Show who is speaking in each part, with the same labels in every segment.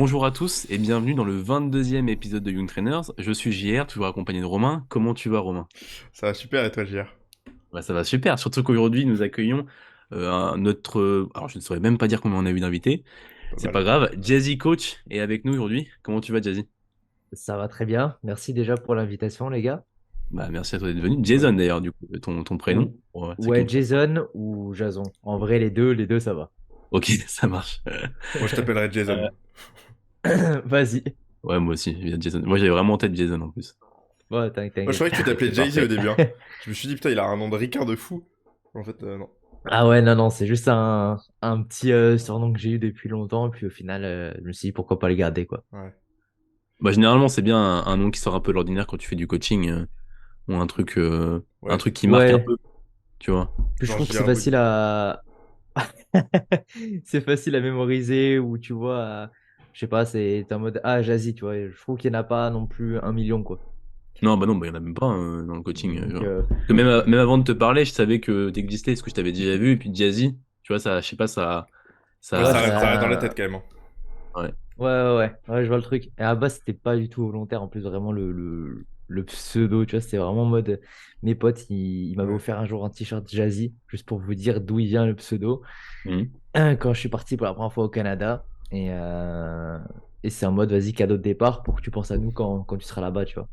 Speaker 1: Bonjour à tous et bienvenue dans le 22e épisode de Young Trainers. Je suis JR, toujours accompagné de Romain. Comment tu vas, Romain?
Speaker 2: Ça va super et toi, JR?
Speaker 1: Bah, ça va super, surtout qu'aujourd'hui nous accueillons notre... alors je ne saurais même pas dire combien on a eu d'invités,
Speaker 2: Pas
Speaker 1: c'est pas
Speaker 2: mal.
Speaker 1: grave. Jazzy Coach est avec nous aujourd'hui. Comment tu vas, Jazzy?
Speaker 3: Ça va très bien. Merci déjà pour l'invitation, les gars.
Speaker 1: Bah, merci à toi d'être venu.
Speaker 2: Ouais.
Speaker 1: Jason d'ailleurs, du coup, ton prénom,
Speaker 3: Ou
Speaker 1: pour ceux qui
Speaker 3: ouais,
Speaker 1: ne savent pas.
Speaker 3: Jason ou Jason. En vrai, les deux, ça va.
Speaker 1: Ok, ça marche.
Speaker 2: Moi, je t'appellerai Jason.
Speaker 1: Euh,
Speaker 3: Vas-y.
Speaker 1: ouais, moi aussi, il y a Jason. Moi j'avais vraiment en tête Jason en plus.
Speaker 3: Ouais,
Speaker 2: Moi, je
Speaker 3: t'inquiète.
Speaker 2: croyais que tu t'appelais
Speaker 1: Ok,
Speaker 2: Jay-Z au
Speaker 1: parfait.
Speaker 2: début, hein. Je me suis dit, putain, il a un nom de ricain de fou. En fait, non.
Speaker 3: Ah ouais, non, non, c'est juste un petit surnom que j'ai eu depuis longtemps. Et puis au final, je me suis dit pourquoi pas le garder, quoi.
Speaker 2: Ouais.
Speaker 1: Bah, généralement, c'est bien un nom qui sort un peu de l'ordinaire quand tu fais du coaching ou un
Speaker 2: Ouais.
Speaker 1: truc qui marque un
Speaker 3: Ouais.
Speaker 1: peu, tu vois.
Speaker 3: Puis je
Speaker 2: Genre
Speaker 3: trouve que c'est
Speaker 2: JR
Speaker 3: facile
Speaker 2: Body.
Speaker 3: à. C'est facile à mémoriser ou tu vois, je sais pas, c'est t'es en mode ah, Jazzy, tu vois. Je trouve qu'il n'y en a pas non plus 1 million, quoi.
Speaker 1: Non, bah non, bah, il y en a même pas dans le coaching.
Speaker 3: Donc,
Speaker 1: Genre. Parce que même avant de te parler, je savais que t'existais, parce que je t'avais déjà vu, et puis Jazzy, tu vois, ça, je sais pas,
Speaker 2: Ouais,
Speaker 3: ouais,
Speaker 2: ça reste dans la
Speaker 3: ça.
Speaker 2: tête quand même, hein.
Speaker 1: ouais.
Speaker 3: Ouais, je vois le truc. Et à la base, c'était pas du tout volontaire. En plus, vraiment, le pseudo, tu vois, c'était vraiment en mode. Mes potes, ils m'avaient
Speaker 2: Ouais.
Speaker 3: offert un jour un t-shirt Jazzy, juste pour vous dire d'où il vient le pseudo.
Speaker 1: Mhm.
Speaker 3: Quand je suis parti pour la première fois au Canada. Et c'est en mode, vas-y, cadeau de départ pour que tu penses à nous quand tu seras là-bas, tu vois.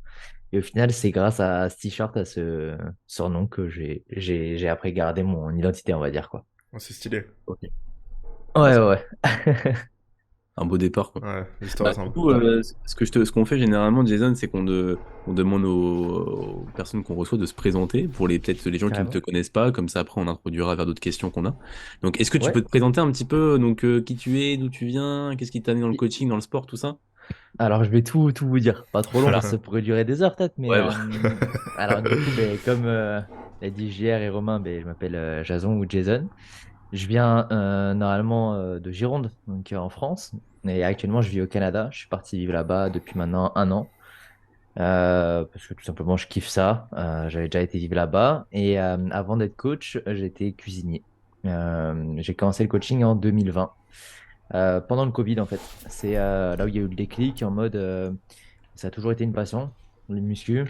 Speaker 3: Et au final, c'est grâce à ce t-shirt, à ce surnom que j'ai après gardé mon identité, on va dire, quoi.
Speaker 2: Ouais, c'est stylé.
Speaker 1: Ok. Ouais,
Speaker 3: Ouais,
Speaker 1: c'est
Speaker 3: ouais.
Speaker 1: un beau départ, quoi.
Speaker 2: Ouais, l'histoire est
Speaker 1: Bah, du
Speaker 2: sympa.
Speaker 1: coup, ce qu'on fait généralement, Jason, c'est on demande aux personnes qu'on reçoit de se présenter pour peut-être les gens qui ne te
Speaker 3: Carrément.
Speaker 1: connaissent pas, comme ça après on introduira vers d'autres questions qu'on a. Donc, est-ce que tu peux
Speaker 3: Ouais.
Speaker 1: te présenter un petit peu, donc qui tu es, d'où tu viens, qu'est-ce qui t'a amené dans le coaching, dans le sport, tout ça?
Speaker 3: Alors, je vais tout vous dire. Pas trop long parce que
Speaker 1: Voilà.
Speaker 3: ça pourrait durer des heures peut-être. Mais
Speaker 1: Ouais, bah.
Speaker 3: alors, du coup, ben, comme l'a dit JR et Romain, ben, je m'appelle Jason ou Jason. Je viens normalement de Gironde, donc en France. Et actuellement, je vis au Canada. Je suis parti vivre là-bas depuis maintenant 1 an. Parce que tout simplement, je kiffe ça. J'avais déjà été vivre là-bas. Et avant d'être coach, j'étais cuisinier. J'ai commencé le coaching en 2020. Pendant le Covid, en fait. C'est là où il y a eu le déclic en mode ça a toujours été une passion, le muscu.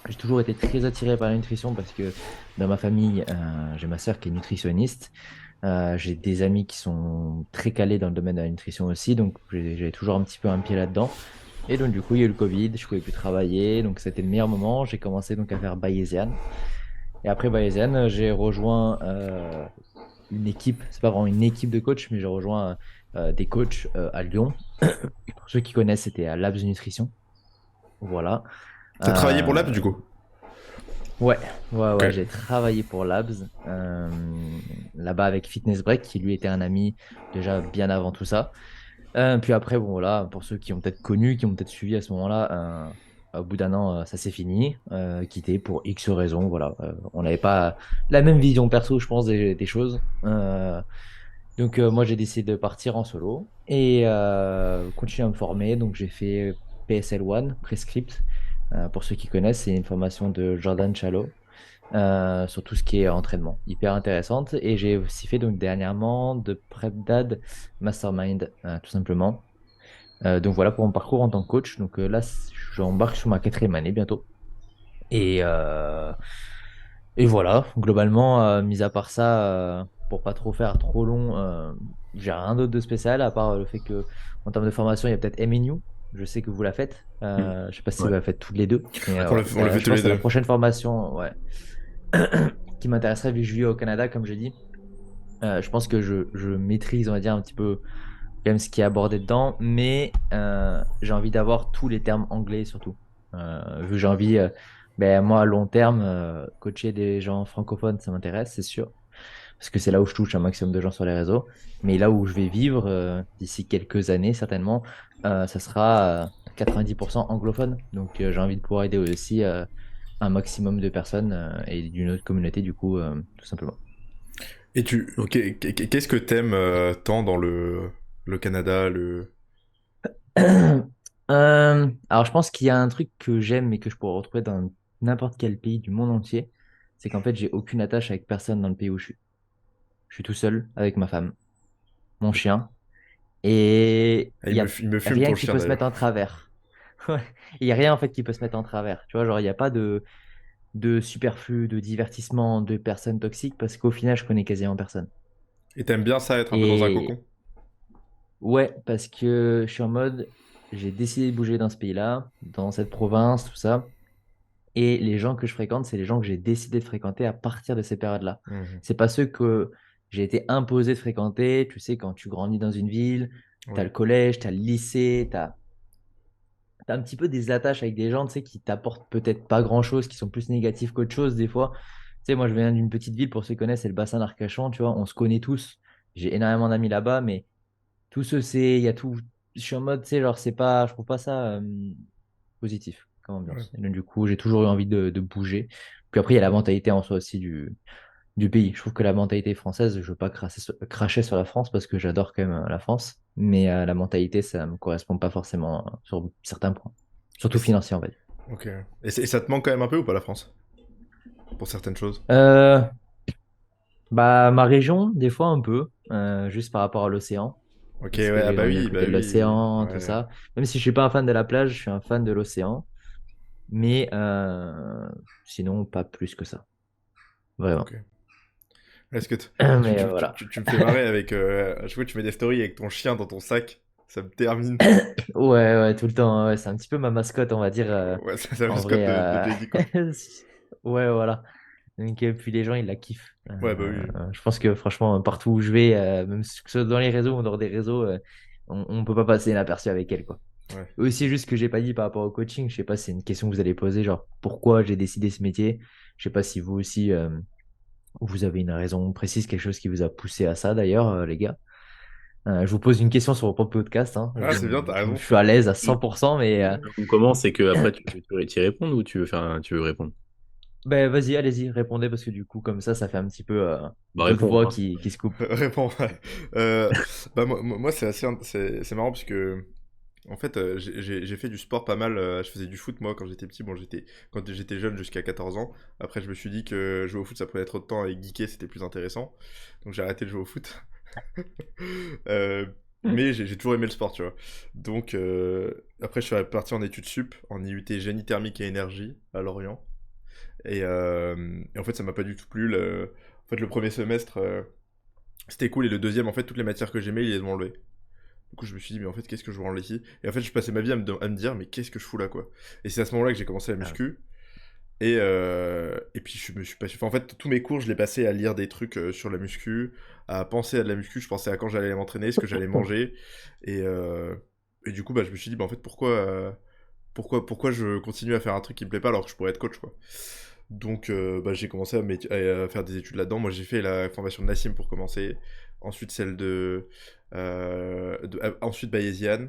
Speaker 3: J'ai toujours été très attiré par la nutrition parce que dans ma famille, j'ai ma sœur qui est nutritionniste. J'ai des amis qui sont très calés dans le domaine de la nutrition aussi, donc j'ai toujours un petit peu un pied là-dedans. Et donc du coup, il y a eu le Covid, je pouvais plus travailler, donc c'était le meilleur moment. J'ai commencé donc à faire Bayesian. Et après Bayesian, j'ai rejoint une équipe, c'est pas vraiment une équipe de coachs, mais j'ai rejoint des coachs à Lyon. Pour ceux qui connaissent, c'était à Labs Nutrition. Voilà.
Speaker 2: T'as travaillé pour l'app
Speaker 3: Euh,
Speaker 2: du coup?
Speaker 3: ouais,
Speaker 2: Ok.
Speaker 3: ouais, j'ai travaillé pour Labs là-bas avec Fitness Break, qui lui était un ami déjà bien avant tout ça. Puis après, bon, voilà, pour ceux qui ont peut-être connu, qui ont peut-être suivi à ce moment-là, au bout d'un an, ça s'est fini, quitté pour X raisons. Voilà. On n'avait pas la même vision perso, je pense, des choses. Donc, moi, j'ai décidé de partir en solo et continuer à me former. Donc, j'ai fait PSL1, Prescript. Pour ceux qui connaissent, c'est une formation de Jordan Chalot sur tout ce qui est entraînement. Hyper intéressante. Et j'ai aussi fait donc dernièrement de PrepDad Mastermind, tout simplement. Donc, voilà pour mon parcours en tant que coach. Donc, là, j'embarque sur ma 4e année bientôt. Et, euh, et voilà, globalement, mis à part ça, pour pas trop faire trop long, j'ai rien d'autre de spécial, à part le fait que en termes de formation, il y a peut-être MNU. Je sais que vous la faites.
Speaker 1: Mhm.
Speaker 3: Je sais pas si vous
Speaker 1: Ouais.
Speaker 3: la faites toutes les deux. Mais ouais,
Speaker 2: On le fait
Speaker 3: je
Speaker 2: tous
Speaker 3: pense
Speaker 2: les
Speaker 3: que c'est la
Speaker 2: deux.
Speaker 3: prochaine formation ouais, qui m'intéresserait vu que je vis au Canada, comme je dis. Je pense que je maîtrise, on va dire, un petit peu quand même ce qui est abordé dedans, mais j'ai envie d'avoir tous les termes anglais surtout. Vu que j'ai envie, ben, moi, à long terme, coacher des gens francophones, ça m'intéresse, c'est sûr, parce que c'est là où je touche un maximum de gens sur les réseaux. Mais là où je vais vivre d'ici quelques années, certainement, ça sera 90% anglophone. Donc j'ai envie de pouvoir aider aussi un maximum de personnes et d'une autre communauté, du coup, tout simplement.
Speaker 2: Et tu.
Speaker 1: Ok.
Speaker 2: Qu'est-ce que t'aimes tant dans le Canada, le.
Speaker 3: Alors, je pense qu'il y a un truc que j'aime et que je pourrais retrouver dans n'importe quel pays du monde entier, c'est qu'en fait, j'ai aucune attache avec personne dans le pays où je suis. Je suis tout seul avec ma femme, mon chien, Et
Speaker 2: Ah,
Speaker 3: il y a
Speaker 2: il me fume
Speaker 3: rien
Speaker 2: ton
Speaker 3: qui
Speaker 2: chien
Speaker 3: peut se mettre en
Speaker 2: d'ailleurs.
Speaker 3: travers. Ouais. Il y a rien en fait qui peut se mettre en travers. Tu vois, genre, il n'y a pas de superflu, de divertissement, de personnes toxiques parce qu'au final, je connais quasiment personne.
Speaker 2: Et t'aimes bien ça, être un peu dans un
Speaker 3: Et
Speaker 2: cocon?
Speaker 3: ouais, parce que je suis en mode, j'ai décidé de bouger dans ce pays-là, dans cette province, tout ça. Et les gens que je fréquente, c'est les gens que j'ai décidé de fréquenter à partir de ces périodes-là.
Speaker 2: Mhm.
Speaker 3: C'est pas ceux que j'ai été imposé de fréquenter. Tu sais, quand tu grandis dans une ville, tu as
Speaker 2: Ouais.
Speaker 3: le collège, tu as le lycée, tu as un petit peu des attaches avec des gens, tu sais, qui t'apportent peut-être pas grand-chose, qui sont plus négatifs qu'autre chose des fois. Tu sais, moi, je viens d'une petite ville, pour ceux qui connaissent, c'est le bassin d'Arcachon, tu vois, on se connaît tous. J'ai énormément d'amis là-bas, mais tout se sait, il y a tout. Je suis en mode, tu sais, genre, c'est pas, je trouve pas ça positif comme
Speaker 2: Ouais.
Speaker 3: ambiance. Et donc, du coup, j'ai toujours eu envie de bouger. Puis après, il y a la mentalité en soi aussi du pays. Je trouve que la mentalité française, je veux pas cracher sur la France parce que j'adore quand même la France, mais la mentalité, ça me correspond pas forcément sur certains points,
Speaker 2: Et
Speaker 3: surtout
Speaker 2: c-
Speaker 3: financiers, en fait.
Speaker 2: ok. Et ça te manque quand même un peu ou pas la France? Pour certaines choses?
Speaker 3: Euh, Bah, ma région, des fois un peu, juste par rapport à l'océan,
Speaker 2: Ok,
Speaker 3: parce
Speaker 2: ouais,
Speaker 3: que
Speaker 2: ah
Speaker 3: j'ai
Speaker 2: bah
Speaker 3: grandi à
Speaker 2: oui, bah
Speaker 3: côté de
Speaker 2: oui.
Speaker 3: l'océan, tout
Speaker 2: Ouais.
Speaker 3: ça. Même si je suis pas un fan de la plage, je suis un fan de l'océan, mais sinon pas plus que ça, vraiment.
Speaker 2: Ok. Est-ce que
Speaker 3: Mais voilà.
Speaker 2: tu me fais marrer avec... à chaque fois que tu mets des stories avec ton chien dans ton sac, ça me termine.
Speaker 3: Ouais, ouais, tout le temps. Ouais, c'est un petit peu ma mascotte, on va dire.
Speaker 2: Ouais, c'est la
Speaker 3: En
Speaker 2: mascotte
Speaker 3: vrai.
Speaker 2: de JD, quoi.
Speaker 3: Ouais, voilà. Donc, puis les gens, ils la kiffent.
Speaker 2: Ouais, bah oui.
Speaker 3: Je pense que franchement, partout où je vais, même que ce soit dans les réseaux ou dans des réseaux, on peut pas passer inaperçu avec elle, quoi.
Speaker 2: Ouais.
Speaker 3: Aussi, juste ce que j'ai pas dit par rapport au coaching, je sais pas si c'est une question que vous allez poser, genre pourquoi j'ai décidé ce métier. Je sais pas si vous aussi, vous avez une raison précise, quelque chose qui vous a poussé à ça d'ailleurs, les gars. Je vous pose une question sur votre propre podcast, hein.
Speaker 2: Ah, c'est bien, t'as
Speaker 3: Je
Speaker 2: raison.
Speaker 3: suis à l'aise à 100%, mais
Speaker 1: On commence, c'est que après tu y répondre ou tu veux tu veux répondre?
Speaker 3: ben, vas-y, allez-y, répondez parce que du coup, comme ça fait un petit peu
Speaker 1: Bah
Speaker 3: d'autres
Speaker 1: réponds,
Speaker 3: voix
Speaker 1: hein.
Speaker 3: qui se coupent.
Speaker 2: Réponds. Ouais. Euh, Bah, moi, c'est assez... C'est marrant parce que... En fait, j'ai fait du sport pas mal. Je faisais du foot, moi, quand j'étais petit. Bon, quand j'étais jeune, jusqu'à 14 ans. Après, je me suis dit que jouer au foot, ça prenait trop de temps et geeker, c'était plus intéressant. Donc, j'ai arrêté de jouer au foot. Euh, mais j'ai toujours aimé le sport, tu vois. Donc, après, je suis parti en études sup, en IUT Génie thermique et énergie, à Lorient. Et en fait, ça m'a pas du tout plu. En fait, le premier semestre, c'était cool. Et le deuxième, en fait, toutes les matières que j'aimais, ils les ont enlevées. Du coup, je me suis dit, mais en fait, qu'est-ce que je branle ici? Et en fait, je passais ma vie à me dire, mais qu'est-ce que je fous là, quoi? Et c'est à ce moment-là que j'ai commencé la
Speaker 3: Ah,
Speaker 2: muscu. Et puis, je me suis passé. Enfin, en fait, tous mes cours, je les passais à lire des trucs sur la muscu, à penser à de la muscu. Je pensais à quand j'allais m'entraîner, ce que j'allais manger. Et, euh, et du coup, bah, je me suis dit, bah, en fait, pourquoi je continue à faire un truc qui me plaît pas alors que je pourrais être coach, quoi? Donc, bah, j'ai commencé à faire des études là-dedans. Moi, j'ai fait la formation de Nassim pour commencer. Ensuite, celle ensuite, Bayesian.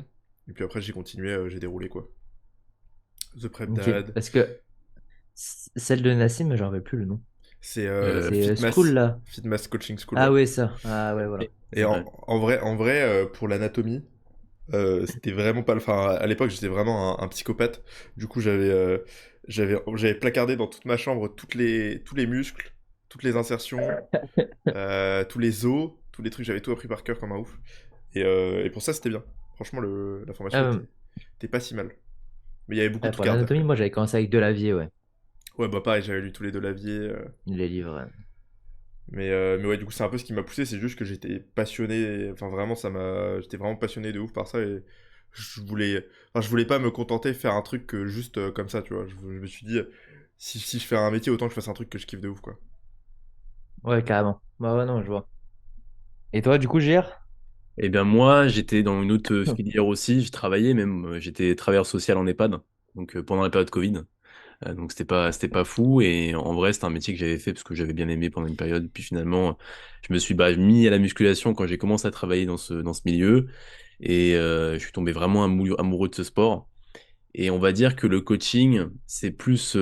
Speaker 2: Et puis après, j'ai continué, j'ai déroulé, quoi. The Prep
Speaker 3: ok,
Speaker 2: Dad.
Speaker 3: parce que celle de Nassim, j'en rappelle plus le nom.
Speaker 2: C'est
Speaker 3: C'est School là.
Speaker 2: Fitmass Coaching School,
Speaker 3: Ah
Speaker 2: ouais.
Speaker 3: ouais, ça. Ah ouais, voilà.
Speaker 1: Oui,
Speaker 2: Et
Speaker 1: c'est vrai.
Speaker 2: en vrai pour l'anatomie, c'était vraiment pas le. Enfin, à l'époque, j'étais vraiment un psychopathe. Du coup, j'avais placardé dans toute ma chambre tous les muscles, toutes les insertions, tous les os, tous les trucs. J'avais tout appris par cœur comme un ouf. Et pour ça, c'était bien. Franchement, la formation
Speaker 3: Euh,
Speaker 2: était pas si mal. Mais il y avait beaucoup de
Speaker 3: pour
Speaker 2: trucs à refaire,
Speaker 3: l'anatomie,
Speaker 2: quoi.
Speaker 3: moi j'avais commencé avec Delavier, ouais.
Speaker 2: Ouais, bah pareil, j'avais lu tous les deux Lavier.
Speaker 3: Les livres. Ouais.
Speaker 2: Mais ouais, du coup, c'est un peu ce qui m'a poussé. C'est juste que j'étais passionné. Enfin, vraiment, j'étais vraiment passionné de ouf par ça. Et je voulais pas me contenter de faire un truc juste comme ça, tu vois. Je me suis dit, si je fais un métier, autant que je fasse un truc que je kiffe de ouf, quoi.
Speaker 3: Ouais, carrément. Bah ouais, non, je vois. Et toi, du coup, JR?
Speaker 1: Eh bien moi, j'étais dans une autre filière aussi. Je travaillais même, j'étais travailleur social en EHPAD, donc pendant la période Covid. Donc c'était pas fou et en vrai c'était un métier que j'avais fait parce que j'avais bien aimé pendant une période. Puis finalement, je me suis mis à la musculation quand j'ai commencé à travailler dans ce milieu et je suis tombé vraiment amoureux de ce sport. Et on va dire que le coaching c'est plus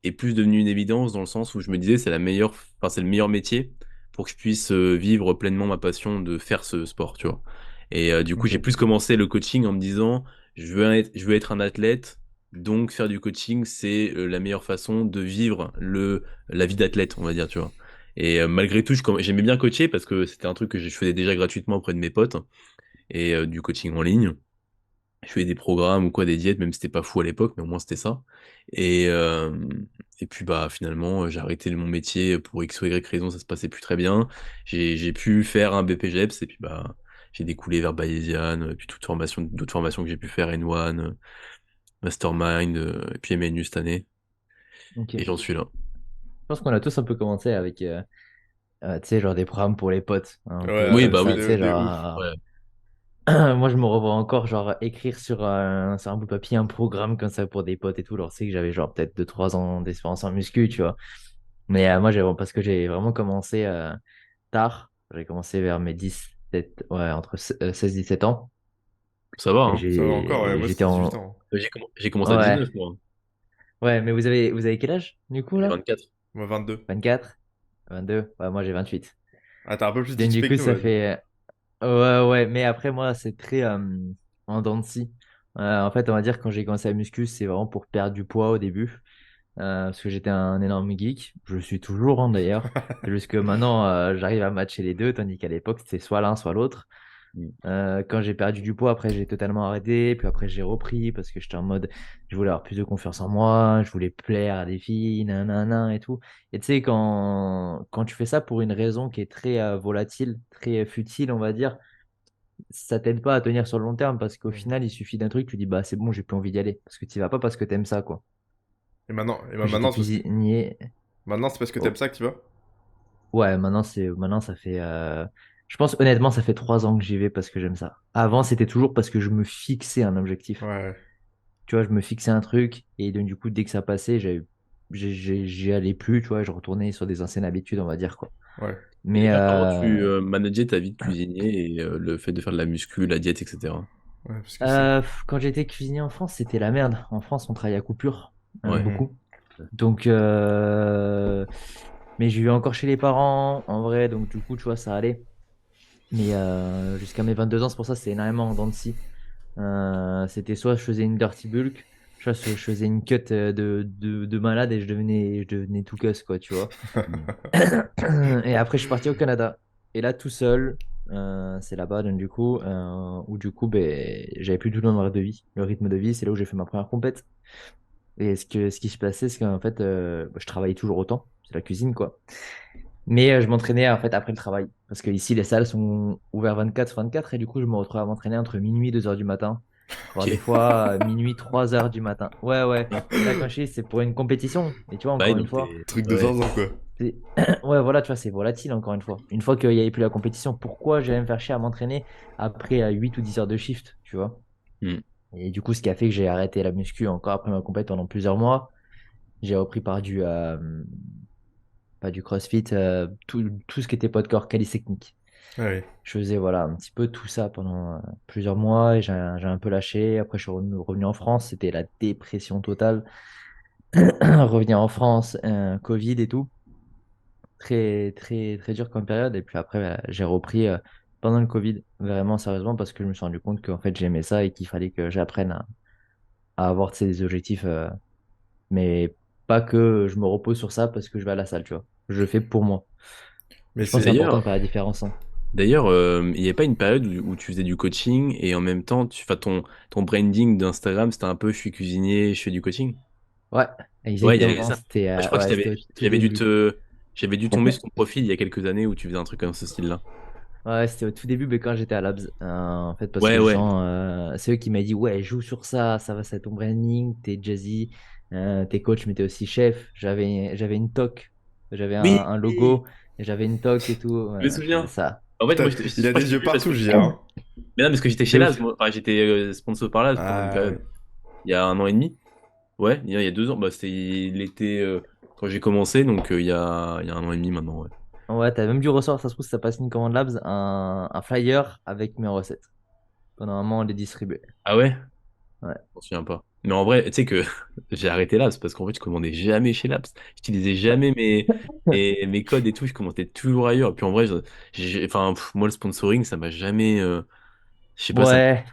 Speaker 1: est plus devenu une évidence dans le sens où je me disais c'est le meilleur métier pour que je puisse vivre pleinement ma passion de faire ce sport, tu vois. Et du coup j'ai
Speaker 3: Ok.
Speaker 1: plus commencé le coaching en me disant je veux être un athlète. Donc faire du coaching, c'est la meilleure façon de vivre la vie d'athlète, on va dire, tu vois. Et malgré tout, j'aimais bien coacher parce que c'était un truc que je faisais déjà gratuitement auprès de mes potes. et du coaching en ligne. Je faisais des programmes ou quoi, des diètes, même si c'était pas fou à l'époque, mais au moins c'était ça. Et, euh, et puis bah finalement, j'ai arrêté mon métier pour X ou Y raison, ça se passait plus très bien. J'ai pu faire un BPGEPS et puis bah j'ai découlé vers Bayesian, puis d'autres formations que j'ai pu faire, N1, Mastermind, et puis MNU cette année.
Speaker 3: Ok.
Speaker 1: Et
Speaker 3: Je
Speaker 1: j'en suis là.
Speaker 3: pense qu'on a tous un peu commencé avec, tu sais, genre des programmes pour les potes, hein, un peu
Speaker 2: Ouais,
Speaker 1: Oui,
Speaker 3: comme
Speaker 1: bah
Speaker 3: ça,
Speaker 1: oui.
Speaker 3: tu sais,
Speaker 2: de ouf.
Speaker 3: genre.
Speaker 1: Ouais,
Speaker 3: Moi, je me revois encore, genre, écrire sur un bout de papier un programme comme ça pour des potes et tout. Alors, c'est que j'avais, genre, peut-être 2 3 ans d'expérience en muscu, tu vois. Mais moi, parce que j'ai vraiment commencé tard. J'ai commencé vers mes 17, ouais, entre 16 17 ans.
Speaker 1: ça va,
Speaker 3: Et
Speaker 1: hein.
Speaker 2: Ça va encore, ouais, moi
Speaker 3: j'étais
Speaker 2: c'était 18
Speaker 3: en.
Speaker 2: ans.
Speaker 1: J'ai commencé à
Speaker 3: Ouais,
Speaker 1: 19, moi.
Speaker 3: ouais, mais vous avez quel âge, du coup,
Speaker 1: J'ai
Speaker 3: là?
Speaker 1: 24.
Speaker 2: Moi 22.
Speaker 3: 24? 22? Ouais, moi, j'ai 28.
Speaker 2: Ah, t'as un peu plus
Speaker 3: Donc, du
Speaker 2: d'XP
Speaker 3: coup,
Speaker 2: que nous,
Speaker 3: ça
Speaker 2: ouais.
Speaker 3: fait. Ouais, ouais, mais après, moi, c'est très en dents de scie. En fait, on va dire, quand j'ai commencé à muscu, c'est vraiment pour perdre du poids au début. Parce que j'étais un énorme geek. Je le suis toujours, hein, d'ailleurs. C'est juste que maintenant, j'arrive à matcher les deux, tandis qu'à l'époque, c'était soit l'un, soit l'autre.
Speaker 1: Mm.
Speaker 3: Quand j'ai perdu du poids, après, j'ai totalement arrêté. Puis après, j'ai repris parce que j'étais en mode, je voulais avoir plus de confiance en moi, je voulais plaire à des filles, nanana et tout. Et tu sais, quand tu fais ça pour une raison qui est très volatile, très futile, on va dire, ça t'aide pas à tenir sur le long terme parce qu'au
Speaker 2: Mhm.
Speaker 3: final, il suffit d'un truc, tu dis, bah, c'est bon, j'ai plus envie d'y aller. Parce que tu vas pas parce que t'aimes ça, quoi.
Speaker 2: Et
Speaker 3: Du coup, j'étais
Speaker 2: maintenant, c'est parce que...
Speaker 3: cuisinier.
Speaker 2: Maintenant, c'est parce que t'aimes
Speaker 3: Oh.
Speaker 2: ça que tu vas?
Speaker 3: Ouais, maintenant ça fait je pense honnêtement ça fait 3 ans que j'y vais parce que j'aime ça. Avant, c'était toujours parce que je me fixais un objectif.
Speaker 2: Ouais,
Speaker 3: Tu vois, je me fixais un truc et donc du coup dès que ça passait, j'y allais plus, tu vois, je retournais sur des anciennes habitudes, on va dire quoi.
Speaker 2: ouais.
Speaker 1: Et
Speaker 3: Mais
Speaker 1: d'ailleurs, comment tu manageais ta vie de cuisinier et le fait de faire de la muscu, la diète, etc.
Speaker 2: Ouais, parce que c'est...
Speaker 3: quand j'étais cuisinier en France, c'était la merde. En France, on travaille à coupure
Speaker 1: Ouais.
Speaker 2: Mhm.
Speaker 3: beaucoup. Donc mais je vivais encore chez les parents en vrai, donc du coup, tu vois, ça allait. Mais jusqu'à mes 22 ans, c'est pour ça, c'était énormément en dents de scie. C'était soit je faisais une dirty bulk, soit je faisais une cut de malade et je devenais tout cuss, quoi, tu vois.
Speaker 1: Mm.
Speaker 3: Et après, je suis parti au Canada. Et là, tout seul, c'est là-bas, donc du coup, où du coup, ben, j'avais plus du tout le rythme de vie. Le rythme de vie, c'est là où j'ai fait ma première compète. Et ce qui se passait, c'est qu'en fait, je travaillais toujours autant. C'est la cuisine, quoi. Mais je m'entraînais en fait après le travail. Parce que ici, les salles sont ouvertes 24/24 et du coup, je me retrouve à m'entraîner entre minuit et 2 heures du matin. Voire des
Speaker 1: Ok.
Speaker 3: fois, minuit, 3 heures du matin. Ouais, ouais. Et là, quand je dis, c'est pour une compétition. Et tu vois,
Speaker 1: Bah,
Speaker 3: encore une
Speaker 1: donc
Speaker 3: fois,
Speaker 2: Truc de
Speaker 1: ouais.
Speaker 2: zinzin, quoi.
Speaker 3: ouais, voilà, tu vois, c'est volatile, encore une fois. Une fois qu'il n'y avait plus la compétition, pourquoi j'allais me faire chier à m'entraîner après 8 ou 10 heures de shift, tu vois?
Speaker 1: Mm.
Speaker 3: Et du coup, ce qui a fait que j'ai arrêté la muscu encore après ma compétition pendant plusieurs mois. J'ai repris par pas du CrossFit, tout ce qui était poids de corps, calisthenique.
Speaker 2: Ah oui.
Speaker 3: Je faisais voilà, un petit peu tout ça pendant plusieurs mois et j'ai un peu lâché. Après, je suis revenu en France. C'était la dépression totale. Revenir en France, Covid et tout. Très, très, très dur comme période. Et puis après, j'ai repris pendant le Covid, vraiment sérieusement, parce que je me suis rendu compte qu'en fait, j'aimais ça et qu'il fallait que j'apprenne à avoir tu sais, des objectifs. Mais pas que je me repose sur ça parce que je vais à la salle, tu vois. Je le fais pour moi.
Speaker 2: Mais
Speaker 3: Je pense que
Speaker 2: c'est...
Speaker 3: c'est important de
Speaker 1: D'ailleurs,
Speaker 3: faire la différence, hein.
Speaker 1: D'ailleurs, il n'y a pas une période où tu faisais du coaching et en même temps, enfin, ton branding d'Instagram, c'était un peu je suis cuisinier, je fais du coaching?
Speaker 3: Ouais,
Speaker 1: Ouais, il y avait
Speaker 3: exactement.
Speaker 1: ça.
Speaker 3: C'était
Speaker 1: Ah, je crois que
Speaker 3: ouais, c'était au tout début.
Speaker 1: j'avais dû tomber sur ton profil il y a quelques années où tu faisais un truc dans ce style-là.
Speaker 3: Ouais, c'était au tout début, mais quand j'étais à Labs, en fait, parce que
Speaker 1: Ouais,
Speaker 3: les
Speaker 1: ouais.
Speaker 3: gens, c'est eux qui m'ont dit, ouais, joue sur ça, ça va, c'est ton branding, t'es jazzy, t'es coach, mais t'es aussi chef. J'avais une toque, j'avais un,
Speaker 1: Oui,
Speaker 3: un
Speaker 1: oui,
Speaker 3: logo, et j'avais une toque et tout.
Speaker 1: je me
Speaker 3: Ouais, je faisais
Speaker 1: souviens.
Speaker 3: ça.
Speaker 1: En fait,
Speaker 2: Putain,
Speaker 1: moi,
Speaker 2: il a
Speaker 1: moi, je
Speaker 2: des
Speaker 1: t'ai
Speaker 2: yeux
Speaker 1: vu parce
Speaker 2: partout,
Speaker 1: que
Speaker 2: JR, hein.
Speaker 1: mais non, parce que j'étais chez
Speaker 3: De
Speaker 1: Laz,
Speaker 3: ouf.
Speaker 1: moi. Enfin, j'étais sponsor par Laz pendant une
Speaker 2: Ah
Speaker 1: période.
Speaker 2: ouais.
Speaker 1: Il y a 1 an et demi. Ouais, il y a 2 ans. Bah, c'était l'été quand j'ai commencé, donc il y a 1 an et demi maintenant, ouais.
Speaker 3: Ouais, t'as même dû recevoir, ça se trouve, si t'as passé une commande Labs, un flyer avec mes recettes. Pendant un moment, on les distribuait.
Speaker 1: Ah ouais?
Speaker 3: Ouais.
Speaker 1: Je m'en souviens pas. Mais en vrai, tu sais que j'ai arrêté Labs parce qu'en fait, je commandais jamais chez Labs. J'utilisais jamais mes codes et tout. Je commandais toujours ailleurs. Et puis en vrai, enfin, moi, le sponsoring, ça m'a jamais. Je sais pas, ça m'a
Speaker 3: Ouais,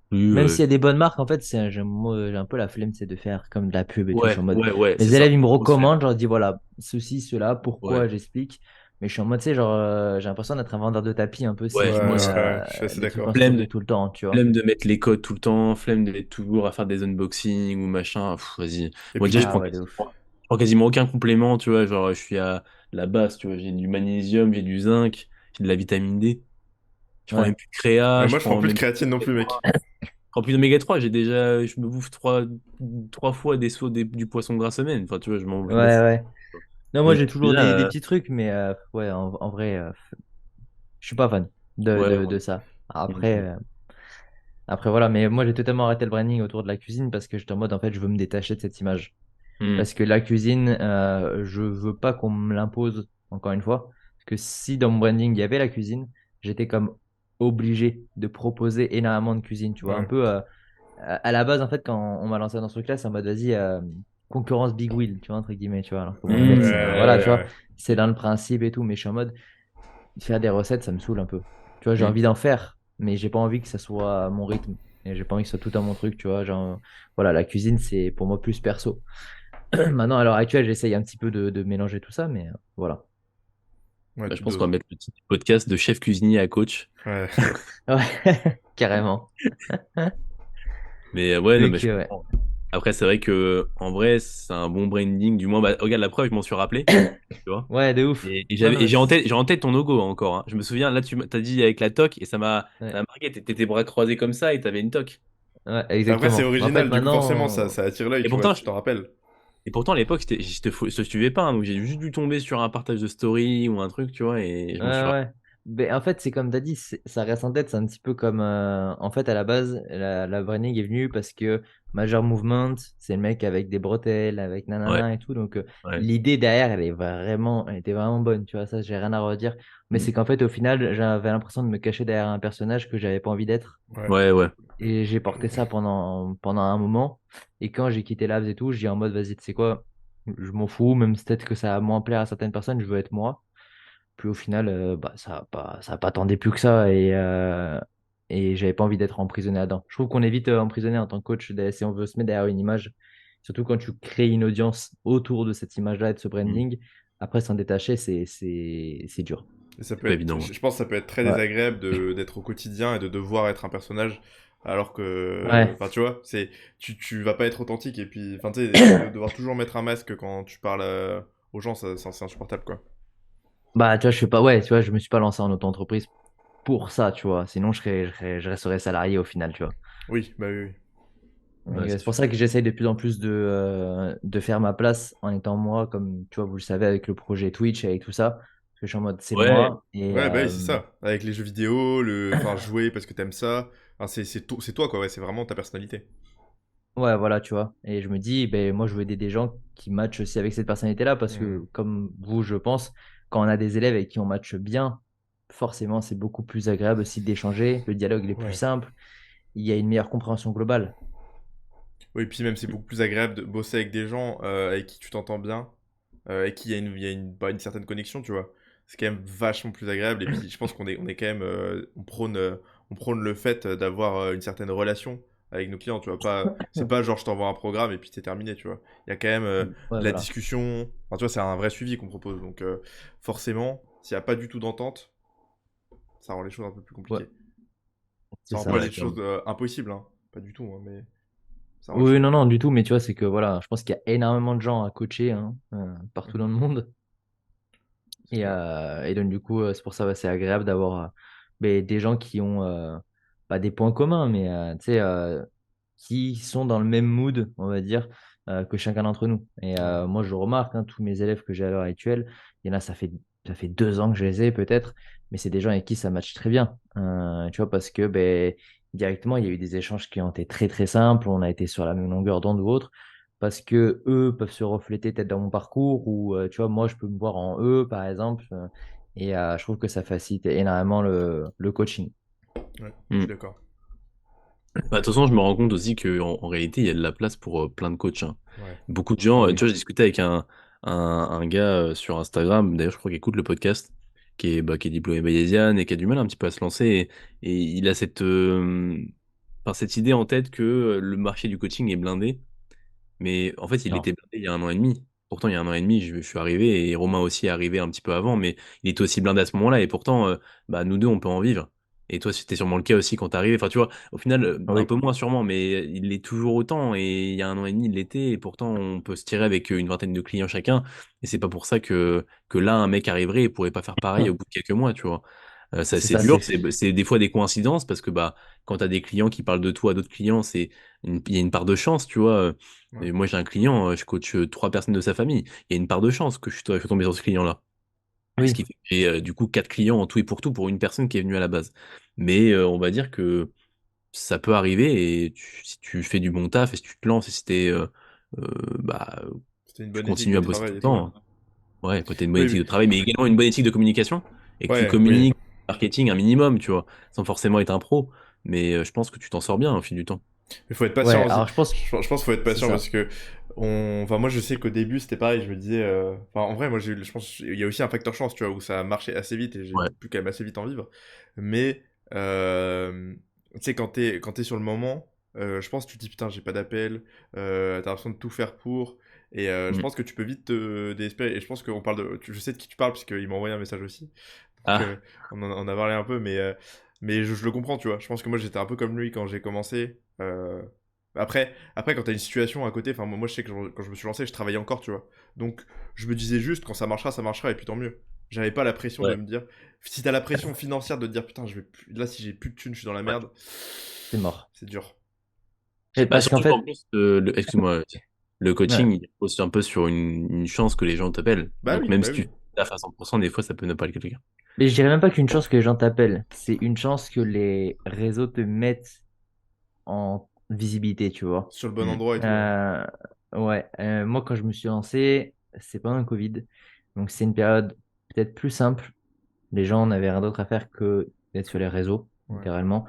Speaker 1: plu.
Speaker 3: même s'il y a des bonnes marques, en fait, moi, j'ai un peu la flemme, c'est de faire comme de la pub et tout. Je suis
Speaker 1: Ouais,
Speaker 3: en mode,
Speaker 1: ouais, ouais, c'est
Speaker 3: mes
Speaker 1: ça.
Speaker 3: élèves, ils me
Speaker 1: Grosse flemme.
Speaker 3: recommandent, je leur dis, voilà, ceci, cela, pourquoi,
Speaker 1: Ouais.
Speaker 3: j'explique. Mais je suis en mode, tu sais, genre, j'ai l'impression d'être un vendeur de tapis un peu si
Speaker 1: Ouais,
Speaker 3: je
Speaker 2: Ouais,
Speaker 1: moi
Speaker 3: mets
Speaker 1: aussi.
Speaker 2: ouais, je suis assez
Speaker 3: des trucs en
Speaker 2: d'accord.
Speaker 1: Flemme
Speaker 3: story
Speaker 1: de,
Speaker 3: tout le temps, tu vois.
Speaker 1: flemme de mettre les codes tout le temps, flemme d'être toujours à faire des unboxings ou machin. Vas-y.
Speaker 2: Et
Speaker 1: Moi
Speaker 2: puis
Speaker 1: déjà,
Speaker 3: Ah ouais, de ouf.
Speaker 1: je prends quasiment aucun complément, tu vois. Genre, je suis à la base, tu vois. J'ai du magnésium, j'ai du zinc, j'ai de la vitamine D. Je prends même
Speaker 3: Ouais.
Speaker 1: plus de créa,
Speaker 2: mais
Speaker 1: je
Speaker 2: moi je prends
Speaker 1: prends
Speaker 2: plus de
Speaker 1: même
Speaker 2: créatine non plus, mec.
Speaker 1: je prends plus d'oméga 3. J'ai déjà, je me bouffe trois fois des sauts du poisson gras semaine. Enfin, tu vois,
Speaker 3: Ouais,
Speaker 1: je m'en fous.
Speaker 3: ouais. Non, moi
Speaker 1: Donc,
Speaker 3: j'ai toujours
Speaker 1: déjà,
Speaker 3: des petits trucs, mais ouais, en vrai, je suis pas fan
Speaker 1: ouais,
Speaker 3: de ça. Après,
Speaker 1: ouais.
Speaker 3: après voilà, mais moi j'ai totalement arrêté le branding autour de la cuisine parce que j'étais en mode en fait je veux me détacher de cette image.
Speaker 1: Hmm.
Speaker 3: Parce que la cuisine, je veux pas qu'on me l'impose, encore une fois. Parce que si dans mon branding il y avait la cuisine, j'étais comme obligé de proposer énormément de cuisine, tu vois. Un
Speaker 2: Ouais.
Speaker 3: peu à la base, en fait, quand on m'a lancé dans ce truc-là, c'est en mode vas-y, concurrence Big Wheel, tu vois, entre guillemets, tu vois. Alors que bon, en
Speaker 2: Ouais,
Speaker 3: fait,
Speaker 1: Hmm.
Speaker 3: voilà,
Speaker 1: Ouais,
Speaker 3: tu
Speaker 2: ouais,
Speaker 3: vois,
Speaker 2: ouais.
Speaker 3: c'est dans le principe et tout, mais je suis en mode faire des recettes, ça me saoule un peu. Tu vois, j'ai
Speaker 1: hmm.
Speaker 3: envie d'en faire, mais j'ai pas envie que ça soit à mon rythme. Et j'ai pas envie que ce soit tout à mon truc, tu vois. Genre, voilà, la cuisine, c'est pour moi plus perso. Maintenant, à l'heure actuelle, j'essaye un petit peu de mélanger tout ça, mais voilà.
Speaker 2: Ouais,
Speaker 1: Bah, je
Speaker 2: tu
Speaker 1: pense qu'on va
Speaker 2: doses.
Speaker 1: mettre le petit podcast de chef cuisinier à coach.
Speaker 2: Ouais.
Speaker 3: Ouais, carrément.
Speaker 1: Mais ouais, non, mais
Speaker 3: Donc,
Speaker 1: je
Speaker 3: ouais.
Speaker 1: comprends. Après, c'est vrai que en vrai, c'est un bon branding. Du moins, bah, regarde la preuve, je m'en suis rappelé. Tu vois.
Speaker 3: Ouais, de ouf.
Speaker 1: Et
Speaker 3: Non, non, mais
Speaker 1: j'ai en tête ton logo encore, hein. Je me souviens, là, t'as dit avec la toque et ça
Speaker 3: ouais,
Speaker 1: m'a marqué. T'étais tes bras croisés comme ça et t'avais une toque.
Speaker 3: ouais,
Speaker 2: Après, c'est
Speaker 3: exactement. Mais en fait,
Speaker 2: original, du coup, forcément, ça,
Speaker 3: maintenant,
Speaker 2: ça attire l'œil,
Speaker 1: Et
Speaker 2: tu vois,
Speaker 1: pourtant,
Speaker 2: tu t'en rappelles.
Speaker 1: et pourtant à l'époque, je te suivais pas, hein, donc j'ai juste dû tomber sur un partage de story ou un truc, tu vois, et je
Speaker 3: ouais,
Speaker 1: m'en suis rappelé.
Speaker 3: ouais. Ben, en fait, c'est comme tu as dit, ça reste en tête. C'est un petit peu comme. En fait, à la base, la branding est venue parce que Major Movement, c'est le mec avec des bretelles, avec
Speaker 1: Ouais,
Speaker 3: nanana et tout. Donc,
Speaker 1: ouais.
Speaker 3: l'idée derrière, elle était vraiment bonne. Tu vois, ça, j'ai rien à redire. Mais
Speaker 1: Mm.
Speaker 3: c'est qu'en fait, au final, j'avais l'impression de me cacher derrière un personnage que j'avais pas envie d'être.
Speaker 2: Ouais.
Speaker 1: Ouais, ouais.
Speaker 3: Et j'ai porté ça pendant un moment. Et quand j'ai quitté Labs et tout, je dis en mode, vas-y, tu sais quoi, je m'en fous, même si peut-être que ça va moins plaire à certaines personnes, je veux être moi. Puis au final, bah, ça a pas tant plus que ça et j'avais pas envie d'être emprisonné là-dedans. Je trouve qu'on est vite emprisonné en tant que coach si on veut se mettre derrière une image, surtout quand tu crées une audience autour de cette image-là et de ce
Speaker 1: Mm.
Speaker 3: branding. Après, s'en détacher, c'est dur.
Speaker 2: Et ça
Speaker 1: C'est
Speaker 2: peut
Speaker 1: pas
Speaker 2: être,
Speaker 1: évident, ouais.
Speaker 2: je pense que ça peut être très
Speaker 3: Ouais.
Speaker 2: désagréable d'être au quotidien et de devoir être un personnage, alors que,
Speaker 3: Ouais.
Speaker 2: enfin, tu vois, tu vas pas être authentique, et puis, enfin, tu sais, de devoir toujours mettre un masque quand tu parles aux gens, c'est insupportable, quoi.
Speaker 3: Bah, tu vois, je fais pas, ouais, tu vois, je me suis pas lancé en auto-entreprise pour ça, tu vois. Sinon, je resterais salarié au final, tu vois.
Speaker 2: Oui, bah oui, oui.
Speaker 3: Donc,
Speaker 1: Ouais, c'est
Speaker 3: c'est pour
Speaker 1: sûr.
Speaker 3: ça que j'essaye de plus en plus de faire ma place en étant moi, comme tu vois, vous le savez, avec le projet Twitch, avec tout ça. Parce que je suis en mode, c'est
Speaker 1: Ouais,
Speaker 3: moi. Et
Speaker 2: Ouais, bah oui, c'est ça. Avec les jeux vidéo, enfin, jouer parce que t'aimes ça. Enfin, c'est toi, quoi, ouais, c'est vraiment ta personnalité.
Speaker 3: ouais, voilà, tu vois. Et je me dis, ben, moi, je veux aider des gens qui matchent aussi avec cette personnalité-là. Parce que,
Speaker 2: Hmm.
Speaker 3: comme vous, je pense, quand on a des élèves avec qui on matche bien, forcément, c'est beaucoup plus agréable aussi d'échanger. Le dialogue il est plus
Speaker 2: Ouais.
Speaker 3: simple. Il y a une meilleure compréhension globale.
Speaker 2: Oui, puis même, c'est beaucoup plus agréable de bosser avec des gens avec qui tu t'entends bien, avec qui bah, une certaine connexion, tu vois. C'est quand même vachement plus agréable. Et puis, je pense on est quand même, on prône le fait d'avoir une certaine relation avec nos clients, tu vois. C'est pas genre je t'envoie un programme et puis c'est terminé, tu vois. Il y a quand même
Speaker 3: Ouais,
Speaker 2: de la
Speaker 3: voilà.
Speaker 2: discussion. Enfin, tu vois, c'est un vrai suivi qu'on propose. Donc, forcément, s'il n'y a pas du tout d'entente, ça rend les choses un peu plus
Speaker 3: Ouais,
Speaker 2: compliquées.
Speaker 3: c'est
Speaker 2: Ça rend
Speaker 3: ça.
Speaker 2: pas
Speaker 1: ouais,
Speaker 2: les
Speaker 1: clairement.
Speaker 2: choses impossibles, hein. Pas du tout, hein, mais ça rend les
Speaker 3: Oui,
Speaker 2: choses
Speaker 3: non,
Speaker 2: plus
Speaker 3: non, du
Speaker 2: compliquées.
Speaker 3: tout. Mais tu vois, c'est que voilà, je pense qu'il y a énormément de gens à coacher hein, partout dans
Speaker 2: Mhm.
Speaker 3: le monde.
Speaker 2: C'est clair.
Speaker 3: Et donc, du coup, c'est pour ça, ouais, c'est agréable d'avoir ben, des gens qui ont pas des points communs, mais tu sais, qui sont dans le même mood, on va dire, que chacun d'entre nous. Et
Speaker 2: Ouais.
Speaker 3: moi, je remarque, hein, tous mes élèves que j'ai à l'heure actuelle, il y en a, ça fait 2 ans que je les ai peut-être, mais c'est des gens avec qui ça matche très bien. Tu vois, parce que ben, directement, il y a eu des échanges qui ont été très, très simples, on a été sur la même longueur d'onde ou autre parce que eux peuvent se refléter peut-être dans mon parcours ou tu vois moi je peux me voir en eux par exemple et je trouve que ça facilite énormément le coaching.
Speaker 2: Ouais, je suis
Speaker 1: Mm.
Speaker 2: d'accord.
Speaker 1: Bah, de toute façon, je me rends compte aussi qu'en réalité, il y a de la place pour plein de coachs, hein.
Speaker 2: Ouais.
Speaker 1: Beaucoup de
Speaker 3: Ah
Speaker 1: gens, tu
Speaker 3: oui.
Speaker 1: vois, j'ai discuté avec un gars sur Instagram, d'ailleurs, je crois qu'il écoute le podcast, qui est diplômé bayésian et qui a du mal un petit peu à se lancer. Et il a enfin, cette idée en tête que le marché du coaching est blindé. Mais en fait, il
Speaker 3: Non.
Speaker 1: était blindé il y a un an et demi. Pourtant, il y a un an et demi, je suis arrivé et Romain aussi est arrivé un petit peu avant, mais il était aussi blindé à ce moment-là et pourtant, bah, nous deux, on peut en vivre. Et toi, c'était sûrement le cas aussi quand t'es arrivé. Enfin, tu vois, au final, un
Speaker 3: Oui.
Speaker 1: peu moins sûrement, mais il l'est toujours autant. Et il y a un an et demi, il l'était. Et pourtant, on peut se tirer avec une vingtaine de clients chacun. Et c'est pas pour ça que là, un mec arriverait et pourrait pas faire pareil au bout de quelques mois, tu vois. Ça,
Speaker 3: C'est
Speaker 1: c'est
Speaker 3: ça,
Speaker 1: dur, c'est des fois des coïncidences parce que bah, quand t'as des clients qui parlent de toi à d'autres clients, il y a une part de chance, tu vois.
Speaker 2: Ouais.
Speaker 1: Et moi, j'ai un client, je coach trois personnes de sa famille. Il y a une part de chance que je sois tombé sur ce client-là. Ce
Speaker 3: oui.
Speaker 1: qui fait que j'ai du coup quatre clients en tout et pour tout pour une personne qui est venue à la base. Mais on va dire que ça peut arriver et si tu fais du bon taf et si tu te lances et si euh, bah,
Speaker 2: C'était une
Speaker 1: tu
Speaker 2: bonne éthique
Speaker 1: continues
Speaker 2: de
Speaker 1: à bosser tout
Speaker 2: travail
Speaker 1: le
Speaker 2: et tout, ouais.
Speaker 1: temps, hein. Ouais, quand tu as une bonne
Speaker 2: Oui,
Speaker 1: éthique de travail, mais également une bonne éthique de communication et que tu
Speaker 2: ouais, oui.
Speaker 1: communiques marketing un minimum, tu vois, sans forcément être un pro. Mais je pense que tu t'en sors bien au fil du temps.
Speaker 2: Il faut être
Speaker 3: Ouais,
Speaker 2: patient aussi.
Speaker 3: alors je pense que
Speaker 2: Je pense qu'il faut être
Speaker 3: c'est
Speaker 2: patient
Speaker 3: ça.
Speaker 2: parce que enfin, moi je sais qu'au début c'était pareil, je me disais, enfin en vrai moi je pense il y a aussi un facteur chance, tu vois, où ça a marché assez vite et j'ai
Speaker 1: Ouais.
Speaker 2: pu quand même assez vite en vivre. Mais tu sais quand t'es sur le moment, je pense que tu te dis putain j'ai pas d'appel, t'as l'impression de tout faire pour. Et je
Speaker 1: Mm.
Speaker 2: pense que tu peux vite te désespérer. Et je pense qu'on parle de. Je sais de qui tu parles, puisqu'il m'a envoyé un message aussi. Donc
Speaker 1: Ah,
Speaker 2: on a parlé un peu, mais je le comprends, tu vois. Je pense que moi j'étais un peu comme lui quand j'ai commencé. Après, quand t'as une situation à côté, enfin moi je sais que quand je me suis lancé, je travaillais encore, tu vois. Donc je me disais juste quand ça marchera et puis tant mieux. J'avais pas la pression de
Speaker 1: ouais,
Speaker 2: me dire. Si t'as la pression financière de te dire putain, là si j'ai plus de thunes, je suis dans la
Speaker 1: ouais.
Speaker 2: merde,
Speaker 3: C'est mort.
Speaker 2: c'est dur.
Speaker 1: Bah,
Speaker 3: Parce qu'en
Speaker 1: surtout qu'en
Speaker 3: fait,
Speaker 1: plus, excuse-moi, le
Speaker 3: ouais.
Speaker 1: coaching, il repose un peu sur une chance que les gens t'appellent. Donc même
Speaker 2: Bah
Speaker 1: si tu
Speaker 2: oui.
Speaker 1: fais taf à 100%, des fois, ça peut ne pas le quelqu'un.
Speaker 3: Mais je dirais même pas qu'une chance que les gens t'appellent. C'est une chance que les réseaux te mettent en visibilité, tu vois.
Speaker 2: Sur le bon
Speaker 1: Mm.
Speaker 2: endroit et tout, ouais.
Speaker 3: Euh, ouais, moi quand je me suis lancé, c'est pendant le Covid. Donc c'est une période peut-être plus simple. Les gens n'avaient rien d'autre à faire que d'être sur les réseaux,
Speaker 2: Ouais.
Speaker 3: littéralement.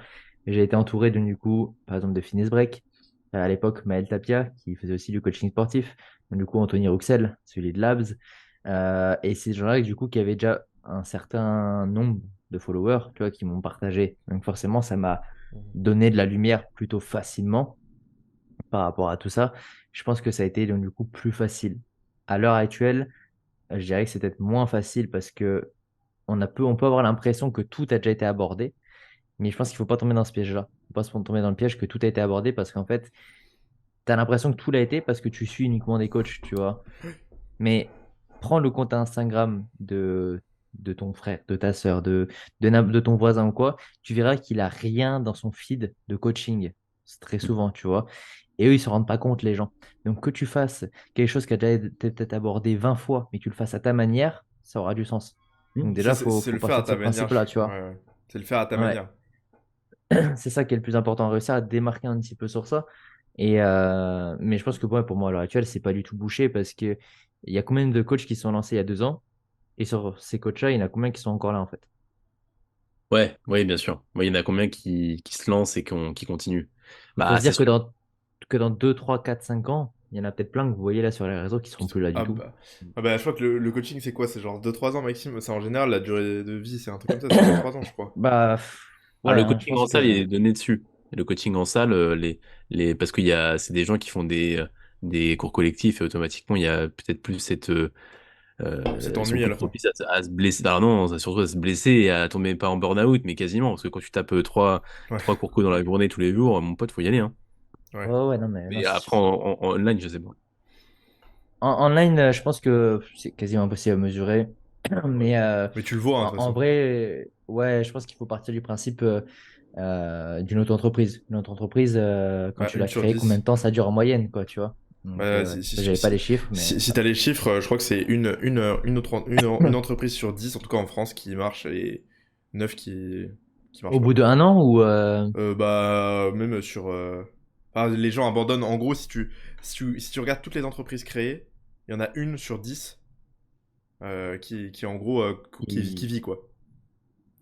Speaker 3: Et j'ai été entouré de, du coup, par exemple, de Fitness Break. À l'époque, Maël Tapia, qui faisait aussi du coaching sportif. Donc, du coup, Anthony Rouxel, celui de Labs. Et ces gens-là, du coup, qui avaient déjà un certain nombre de followers, tu vois, qui m'ont partagé. Donc, forcément, ça m'a
Speaker 2: Mhm.
Speaker 3: donné de la lumière plutôt facilement par rapport à tout ça. Je pense que ça a été, donc, du coup, plus facile. À l'heure actuelle, je dirais que c'est peut-être moins facile parce que on peut avoir l'impression que tout a déjà été abordé, mais je pense qu'il ne faut pas tomber dans ce piège-là. Il ne faut pas tomber dans le piège que tout a été abordé parce qu'en fait, tu as l'impression que tout l'a été parce que tu suis uniquement des coachs, tu vois. Mais prends le compte Instagram de ton frère, de ta sœur, de ton voisin ou quoi, tu verras qu'il a rien dans son feed de coaching. C'est très souvent, tu vois. Et eux, ils ne se rendent pas compte, les gens. Donc, que tu fasses quelque chose qui a déjà été peut-être abordé 20 fois, mais que tu le fasses à ta manière, ça aura du sens. Donc, déjà,
Speaker 2: C'est
Speaker 3: faut
Speaker 2: le faire
Speaker 3: partir
Speaker 2: à
Speaker 3: de ce
Speaker 2: ta manière.
Speaker 3: principe-là, tu
Speaker 2: Ouais,
Speaker 3: vois.
Speaker 2: ouais. C'est le faire à ta
Speaker 3: Ouais.
Speaker 2: manière.
Speaker 3: C'est ça qui est le plus important, réussir à te démarquer un petit peu sur ça. Mais je pense que ouais, pour moi, à l'heure actuelle, c'est pas du tout bouché parce que il y a combien de coachs qui se sont lancés il y a 2 ans et sur ces coachs-là, il y en a combien qui sont encore là en fait.
Speaker 1: Ouais, oui, bien sûr. Moi, il y en a combien qui se lancent et qui continuent?
Speaker 3: Il faut
Speaker 1: Bah,
Speaker 3: se
Speaker 1: c'est
Speaker 3: dire que
Speaker 1: sûr.
Speaker 3: dans 2 3 4 5 ans, il y en a peut-être plein que vous voyez là sur les réseaux qui seront plus là du
Speaker 2: Ah
Speaker 3: tout.
Speaker 2: bah, ah bah, je crois que le coaching, c'est quoi? C'est genre 2 3 ans maximum. C'est en général, la durée de vie, c'est un truc comme ça, c'est 2 3 ans, je crois.
Speaker 3: Bah
Speaker 1: Ah,
Speaker 3: ouais,
Speaker 1: le
Speaker 3: hein, je
Speaker 1: coaching
Speaker 3: pense
Speaker 1: en salle, il
Speaker 3: que
Speaker 1: est donné dessus. Et le coaching en salle, parce c'est des gens qui font des cours collectifs et automatiquement, il y a peut-être plus
Speaker 2: Cet
Speaker 1: ils sont
Speaker 2: ennui à
Speaker 1: plus
Speaker 2: la fin.
Speaker 1: propices à se blesser. Alors non, surtout à se blesser et à tomber pas en burn-out, mais quasiment. Parce que quand tu tapes
Speaker 2: Ouais,
Speaker 1: trois cours co dans la journée tous les jours, mon pote, faut y aller, hein.
Speaker 2: ouais.
Speaker 3: ouais, ouais, non mais non,
Speaker 1: Mais
Speaker 3: c'est
Speaker 1: après,
Speaker 3: sûr.
Speaker 1: en online, je sais pas.
Speaker 3: Online, je pense que c'est quasiment impossible à mesurer.
Speaker 2: Ouais.
Speaker 3: Mais
Speaker 2: Mais tu le vois, hein, de toute
Speaker 3: en
Speaker 2: façon.
Speaker 3: vrai, ouais, je pense qu'il faut partir du principe d'une auto-entreprise. Une auto-entreprise, quand
Speaker 2: Bah,
Speaker 3: tu
Speaker 2: une
Speaker 3: l'as
Speaker 2: sur
Speaker 3: créée, combien
Speaker 2: 10.
Speaker 3: de temps ça dure en moyenne, quoi, tu vois? Donc,
Speaker 2: Bah,
Speaker 3: ça, j'avais pas les chiffres, mais
Speaker 2: si t'as les chiffres, je crois que c'est une entreprise sur 10, en tout cas en France, qui marche et 9 qui marchent
Speaker 3: au
Speaker 2: pas.
Speaker 3: bout d'un an ou
Speaker 2: Bah, même sur. Enfin, les gens abandonnent. En gros, si tu regardes toutes les entreprises créées, il y en a une sur 10 qui en gros, qui
Speaker 3: qui-
Speaker 2: vit, quoi.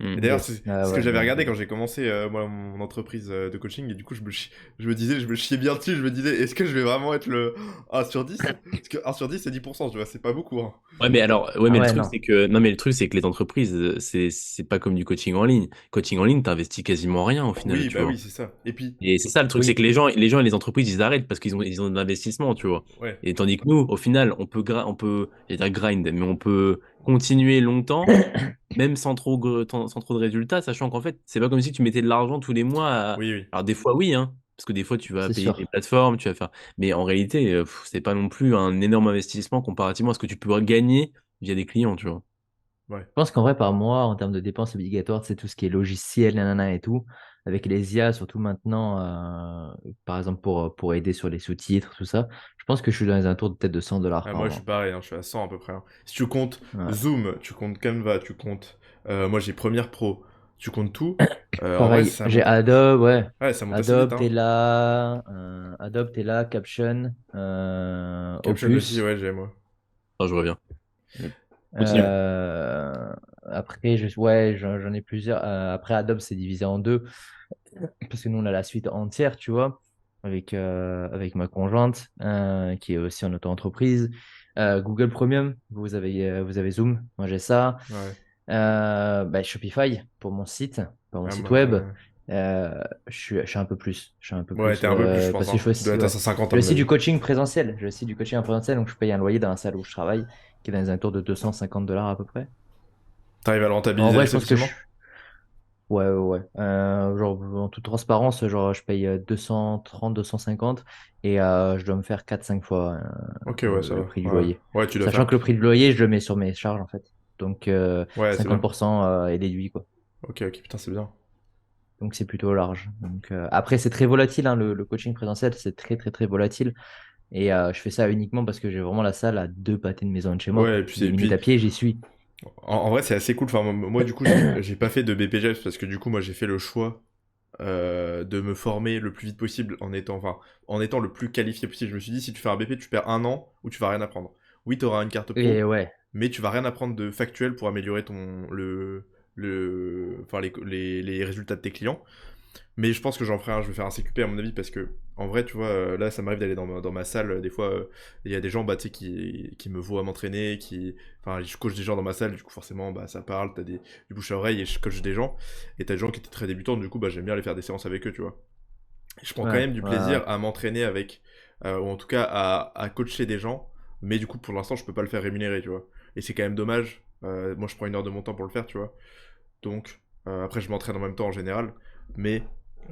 Speaker 2: Et d'ailleurs,
Speaker 3: Yes.
Speaker 2: c'est
Speaker 3: Ah
Speaker 2: ce que
Speaker 3: ouais,
Speaker 2: j'avais
Speaker 3: non.
Speaker 2: regardé quand j'ai commencé moi, mon entreprise de coaching, et du coup, je me disais, je me chiais bien dessus, je me disais, est-ce que je vais vraiment être le 1 sur 10? Parce que 1 sur 10, c'est 10%, tu vois, c'est pas beaucoup, hein.
Speaker 1: Ouais, mais alors, ouais,
Speaker 3: Ah
Speaker 1: mais le
Speaker 3: ouais,
Speaker 1: truc,
Speaker 3: non.
Speaker 1: c'est que, non, mais le truc, c'est que les entreprises, c'est pas comme du coaching en ligne. Coaching en ligne, t'investis quasiment rien au final,
Speaker 2: Oui,
Speaker 1: tu
Speaker 2: bah
Speaker 1: vois.
Speaker 2: oui, c'est ça. Et puis,
Speaker 1: Et c'est ça le truc, c'est
Speaker 3: Oui.
Speaker 1: que les gens et les entreprises, ils arrêtent parce qu'ils ont de l'investissement, tu vois.
Speaker 2: ouais.
Speaker 1: Et tandis que nous, au final, on peut, j'allais dire grind, mais on peut continuer longtemps, même sans trop de résultats, sachant qu'en fait, c'est pas comme si tu mettais de l'argent tous les mois
Speaker 2: Oui, oui.
Speaker 1: Alors, des fois, oui, hein. Parce que des fois, tu vas
Speaker 3: C'est
Speaker 1: payer des
Speaker 3: sûr.
Speaker 1: plateformes, tu vas faire. Mais en réalité, c'est pas non plus un énorme investissement comparativement à ce que tu peux gagner via des clients, tu vois.
Speaker 2: Ouais.
Speaker 3: Je pense qu'en vrai, par mois, en termes de dépenses obligatoires, c'est tout ce qui est logiciel, nanana et tout. Avec les IA, surtout maintenant, par exemple pour aider sur les sous-titres, tout ça. Je pense que je suis dans les alentours de peut-être de 100 $
Speaker 2: Ah,
Speaker 3: par
Speaker 2: moi, je suis
Speaker 3: mois.
Speaker 2: pareil, hein, je suis à 100 à peu près, hein. Si tu comptes
Speaker 3: Ouais.
Speaker 2: Zoom, tu comptes Canva, tu comptes. Moi, j'ai Premiere Pro, tu comptes tout. En vrai,
Speaker 3: Pareil, j'ai Adobe, ouais.
Speaker 2: Ouais, ça monte assez vite, hein.
Speaker 3: Adobe, Tela, Caption,
Speaker 2: Caption aussi,
Speaker 3: Opus.
Speaker 2: ouais, j'ai moi.
Speaker 1: Enfin, je vois bien.
Speaker 3: Et-
Speaker 1: Continue.
Speaker 3: après, ouais, j'en ai plusieurs. Après, Adobe, c'est divisé en deux. Parce que nous, on a la suite entière, tu vois, avec ma conjointe, qui est aussi en auto-entreprise. Google Premium, vous avez Zoom, moi j'ai ça.
Speaker 2: Ouais.
Speaker 3: Bah, Shopify pour mon
Speaker 2: Ah,
Speaker 3: site
Speaker 2: moi,
Speaker 3: web. Je suis un peu plus. Je suis un peu
Speaker 2: ouais,
Speaker 3: plus.
Speaker 2: t'es un peu plus, je pense,
Speaker 3: Parce que
Speaker 2: hein. Tu dois être à
Speaker 3: ouais.
Speaker 2: 150 à
Speaker 3: Je fais
Speaker 2: mon
Speaker 3: aussi du
Speaker 2: avis.
Speaker 3: coaching présentiel. Je fais aussi du coaching en présentiel, donc je paye un loyer dans la salle où je travaille, qui est dans les alentours de 250 $ à peu près.
Speaker 2: T'arrives à le
Speaker 3: En
Speaker 2: rentabiliser
Speaker 3: vrai, je
Speaker 2: assez
Speaker 3: pense que je,
Speaker 2: facilement?
Speaker 3: ouais, ouais, ouais. Genre, en toute transparence, genre, je paye 230, 250 et je dois me faire 4-5 fois
Speaker 2: Ok, ouais, ça
Speaker 3: le
Speaker 2: va.
Speaker 3: prix du
Speaker 2: Ouais,
Speaker 3: loyer.
Speaker 2: ouais, tu dois
Speaker 3: Sachant
Speaker 2: faire.
Speaker 3: que le prix du loyer, je le mets sur mes charges, en fait. Donc,
Speaker 2: Ouais, c'est bien.
Speaker 3: 50% est déduit, quoi.
Speaker 2: Ok, ok, putain, c'est bien.
Speaker 3: Donc, c'est plutôt large. Donc, après, c'est très volatile, hein, le coaching présentiel, c'est très, très, très volatile. Et je fais ça uniquement parce que j'ai vraiment la salle à 2 pâtés de maison de chez moi,
Speaker 2: Ouais,
Speaker 3: quoi.
Speaker 2: et puis,
Speaker 3: 10 minutes à pied, j'y suis.
Speaker 2: en vrai, c'est assez cool. Enfin, moi, du coup, j'ai pas fait de BPJEPS parce que du coup, moi, j'ai fait le choix de me former le plus vite possible en étant le plus qualifié possible. Je me suis dit, si tu fais un BP, tu perds 1 an où tu vas rien apprendre. Oui, tu auras une carte
Speaker 3: Et
Speaker 2: pro,
Speaker 3: ouais,
Speaker 2: mais tu vas rien apprendre de factuel pour améliorer enfin, les résultats de tes clients. Mais je pense que j'en ferai un, je vais faire un CQP à mon avis, parce que en vrai, tu vois, là, ça m'arrive d'aller dans ma salle, des fois, il y a des gens, bah, tu sais, qui me voient m'entraîner, enfin, je coach des gens dans ma salle, du coup, forcément, bah, ça parle, du bouche à oreille, et je coach des gens, et t'as des gens qui étaient très débutants, du coup, bah, j'aime bien aller faire des séances avec eux, tu vois. Et je prends quand
Speaker 3: ouais,
Speaker 2: même du
Speaker 3: ouais, ouais.
Speaker 2: plaisir à m'entraîner avec, ou en tout cas, à coacher des gens, mais du coup, pour l'instant, je peux pas le faire rémunérer, tu vois. Et c'est quand même dommage, moi, je prends 1 heure de mon temps pour le faire, tu vois. Donc, après, je m'entraîne en même temps en général. Mais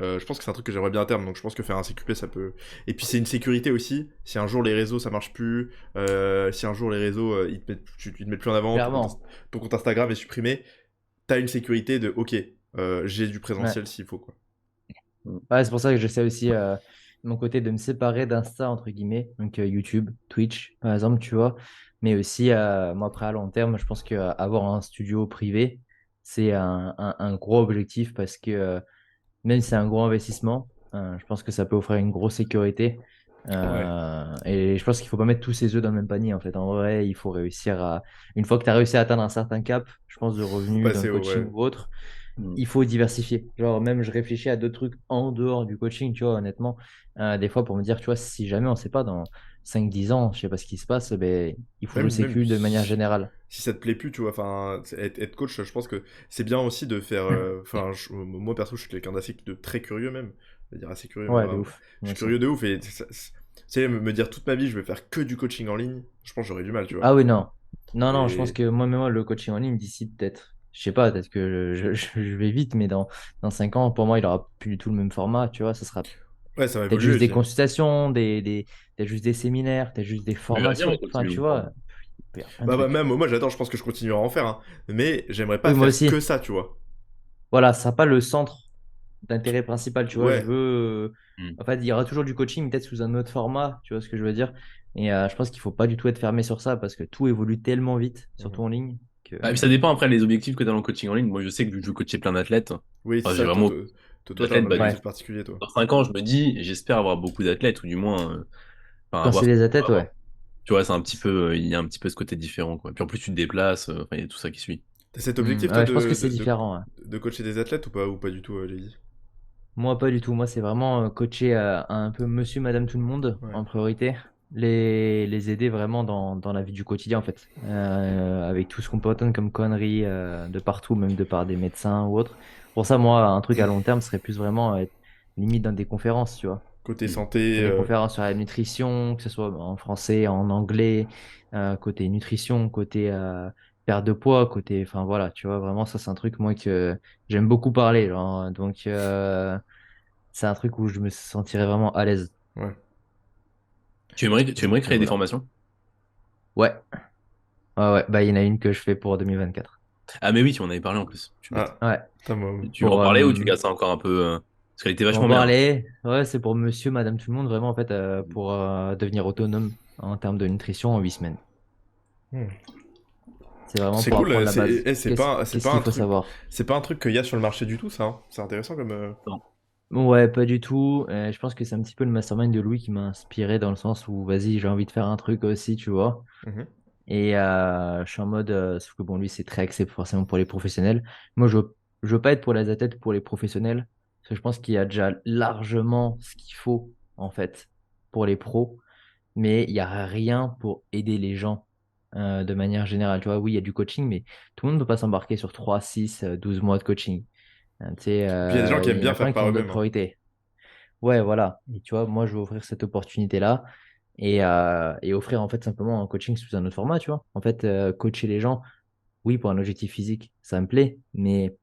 Speaker 2: je pense que c'est un truc que j'aimerais bien à terme. Donc, je pense que faire un CQP, ça peut. Et puis, c'est une sécurité aussi. Si un jour les réseaux, ça marche plus. Si un jour les réseaux, ils te mettent plus en avant.
Speaker 3: Clairement.
Speaker 2: Ton compte Instagram est supprimé. T'as une sécurité de OK, j'ai du
Speaker 3: Ouais.
Speaker 2: présentiel s'il faut, quoi.
Speaker 3: Ouais, c'est pour ça que j'essaie aussi de mon côté de me séparer d'Insta, entre guillemets, donc YouTube, Twitch, par exemple, tu vois. Mais aussi, moi, après, à long terme, je pense qu'avoir un studio privé, c'est un gros objectif parce que même si c'est un gros investissement, je pense que ça peut offrir une grosse sécurité.
Speaker 2: Ouais.
Speaker 3: Et je pense qu'il faut pas mettre tous ses œufs dans le même panier, en fait. En vrai, il faut réussir à. Une fois que tu as réussi à atteindre un certain cap, je pense, de revenus dans le
Speaker 2: Passer au.
Speaker 3: coaching
Speaker 2: Ouais.
Speaker 3: ou autre,
Speaker 1: Mm.
Speaker 3: il faut diversifier. Genre, même je réfléchis à d'autres trucs en dehors du coaching, tu vois, honnêtement. Des fois, pour me dire, tu vois, si jamais on ne sait pas, dans 5-10 ans, je sais pas ce qui se passe, ben, il faut jouer
Speaker 2: Même
Speaker 3: sécu de manière générale.
Speaker 2: si ça te plaît plus, tu vois, enfin, être coach, je pense que c'est bien aussi de faire. Enfin, moi perso, je suis quelqu'un de très curieux même. Je veux dire assez curieux, mais
Speaker 3: Ouais, de
Speaker 2: vraiment.
Speaker 3: ouf.
Speaker 2: Je
Speaker 3: Moi
Speaker 2: suis
Speaker 3: aussi.
Speaker 2: curieux de ouf et tu sais, me dire toute ma vie, je vais faire que du coaching en ligne, je pense que j'aurais du mal, tu vois.
Speaker 3: Ah oui, non. Non, non, je pense
Speaker 2: Et
Speaker 3: que moi, même moi, le coaching en ligne, d'ici peut-être, je sais pas, peut-être que je vais vite, mais dans 5 ans, pour moi, il aura plus du tout le même format, tu vois. Ça sera
Speaker 2: ouais, ça va
Speaker 3: peut-être juste
Speaker 2: évoluer, je
Speaker 3: des
Speaker 2: dirais.
Speaker 3: consultations, peut-être juste des séminaires, peut-être juste des
Speaker 1: Tu verras bien
Speaker 3: formations. Enfin,
Speaker 1: continuer
Speaker 3: tu
Speaker 1: longtemps.
Speaker 3: vois, il peut y avoir plein de
Speaker 2: Bah,
Speaker 3: trucs.
Speaker 2: même moi, j'adore, je pense que je continuerai à en faire, hein. Mais j'aimerais pas
Speaker 3: Oui, moi
Speaker 2: faire que
Speaker 3: aussi.
Speaker 2: ça, tu vois.
Speaker 3: Voilà, ça sera pas le centre d'intérêt principal, tu vois. Je
Speaker 2: Ouais.
Speaker 3: veux.
Speaker 1: Mm.
Speaker 3: En fait, il y aura toujours du coaching, peut-être sous un autre format, tu vois ce que je veux dire. Et je pense qu'il faut pas du tout être fermé sur ça parce que tout évolue tellement vite, surtout
Speaker 2: Mhm.
Speaker 3: en ligne, que.
Speaker 1: Ah, et puis ça dépend après les objectifs que tu as dans le coaching en ligne. Moi, je sais que vu que je coachais plein d'athlètes,
Speaker 2: Oui, c'est
Speaker 1: enfin, j'ai
Speaker 2: ça,
Speaker 1: vraiment
Speaker 2: toi, t'as un
Speaker 1: d'athlètes, bah,
Speaker 2: objectif
Speaker 3: Ouais.
Speaker 2: particulier, toi.
Speaker 1: dans 5 ans, je me dis, j'espère avoir beaucoup d'athlètes, ou du moins, enfin,
Speaker 3: Quand
Speaker 1: avoir
Speaker 3: c'est
Speaker 1: ce que
Speaker 3: des
Speaker 1: je peux
Speaker 3: athlètes,
Speaker 1: avoir.
Speaker 3: ouais.
Speaker 1: Tu vois, c'est un petit peu, il y a un petit peu ce côté différent, quoi. Puis en plus, tu te déplaces, enfin, il y a tout ça qui suit.
Speaker 2: T'as cet objectif, toi,
Speaker 3: Ouais, je pense que c'est différent, ouais.
Speaker 2: de coacher des athlètes ou pas du tout, JD?
Speaker 3: Moi, pas du tout. Moi, c'est vraiment coacher un peu monsieur, madame, tout le monde
Speaker 2: Ouais.
Speaker 3: en priorité. Les aider vraiment dans la vie du quotidien, en fait. Avec tout ce qu'on peut entendre comme conneries de partout, même de par des médecins ou autres. Pour ça, moi, un truc à long terme serait plus vraiment limite dans des conférences, tu vois.
Speaker 2: Côté
Speaker 3: Faire
Speaker 2: santé,
Speaker 3: des conférences sur la nutrition, que ce soit en français, en anglais, côté nutrition, côté perte de poids, côté, enfin voilà, tu vois, vraiment ça c'est un truc moi que j'aime beaucoup parler, genre, donc c'est un truc où je me sentirais vraiment à l'aise.
Speaker 2: ouais.
Speaker 1: Tu aimerais
Speaker 3: Donc
Speaker 1: créer des
Speaker 3: voilà.
Speaker 1: formations?
Speaker 3: Ouais, ouais, ouais, bah il y en a une que je fais pour 2024.
Speaker 1: Ah, mais oui, tu en avais parlé en plus. Je suis bête.
Speaker 2: Ah,
Speaker 3: Ouais,
Speaker 2: putain, moi.
Speaker 1: Tu veux en
Speaker 3: pour
Speaker 1: parler ou tu gardes ça encore un peu parce qu'elle était
Speaker 3: pour en
Speaker 1: vachement bien.
Speaker 3: parler, ouais, c'est pour monsieur, madame, tout le monde, vraiment en fait pour devenir autonome en termes de nutrition en 8 semaines.
Speaker 2: Hmm.
Speaker 3: C'est vraiment
Speaker 2: C'est
Speaker 3: pour
Speaker 2: cool,
Speaker 3: apprendre la base.
Speaker 2: c'est
Speaker 3: Qu'est-ce
Speaker 2: pas un
Speaker 3: qu'il faut
Speaker 2: truc,
Speaker 3: savoir?
Speaker 2: c'est pas un truc qu'il y a sur le marché du tout, ça, hein. C'est intéressant comme.
Speaker 1: Non.
Speaker 3: Ouais, pas du tout. Je pense que c'est un petit peu le mastermind de Louis qui m'a inspiré dans le sens où, vas-y, j'ai envie de faire un truc aussi, tu vois.
Speaker 2: Mhm.
Speaker 3: Et je suis en mode, sauf que bon, lui, c'est très axé forcément pour les professionnels. Moi, je veux pas être pour les athlètes, pour les professionnels, parce que je pense qu'il y a déjà largement ce qu'il faut, en fait, pour les pros, mais il y a rien pour aider les gens de manière générale. Tu vois, oui, il y a du coaching, mais tout le monde ne peut pas s'embarquer sur 3 6 12 mois de coaching. Tu sais,
Speaker 2: Puis il y a des gens qui
Speaker 3: il
Speaker 2: aiment
Speaker 3: y en
Speaker 2: bien
Speaker 3: a plein
Speaker 2: faire
Speaker 3: qui
Speaker 2: par
Speaker 3: ont d'autres
Speaker 2: eux-mêmes, hein.
Speaker 3: priorités. Ouais, voilà. Et tu vois, moi, je veux offrir cette opportunité-là et offrir en fait simplement un coaching sous un autre format, tu vois. En fait, coacher les gens, oui, pour un objectif physique, ça me plaît, mais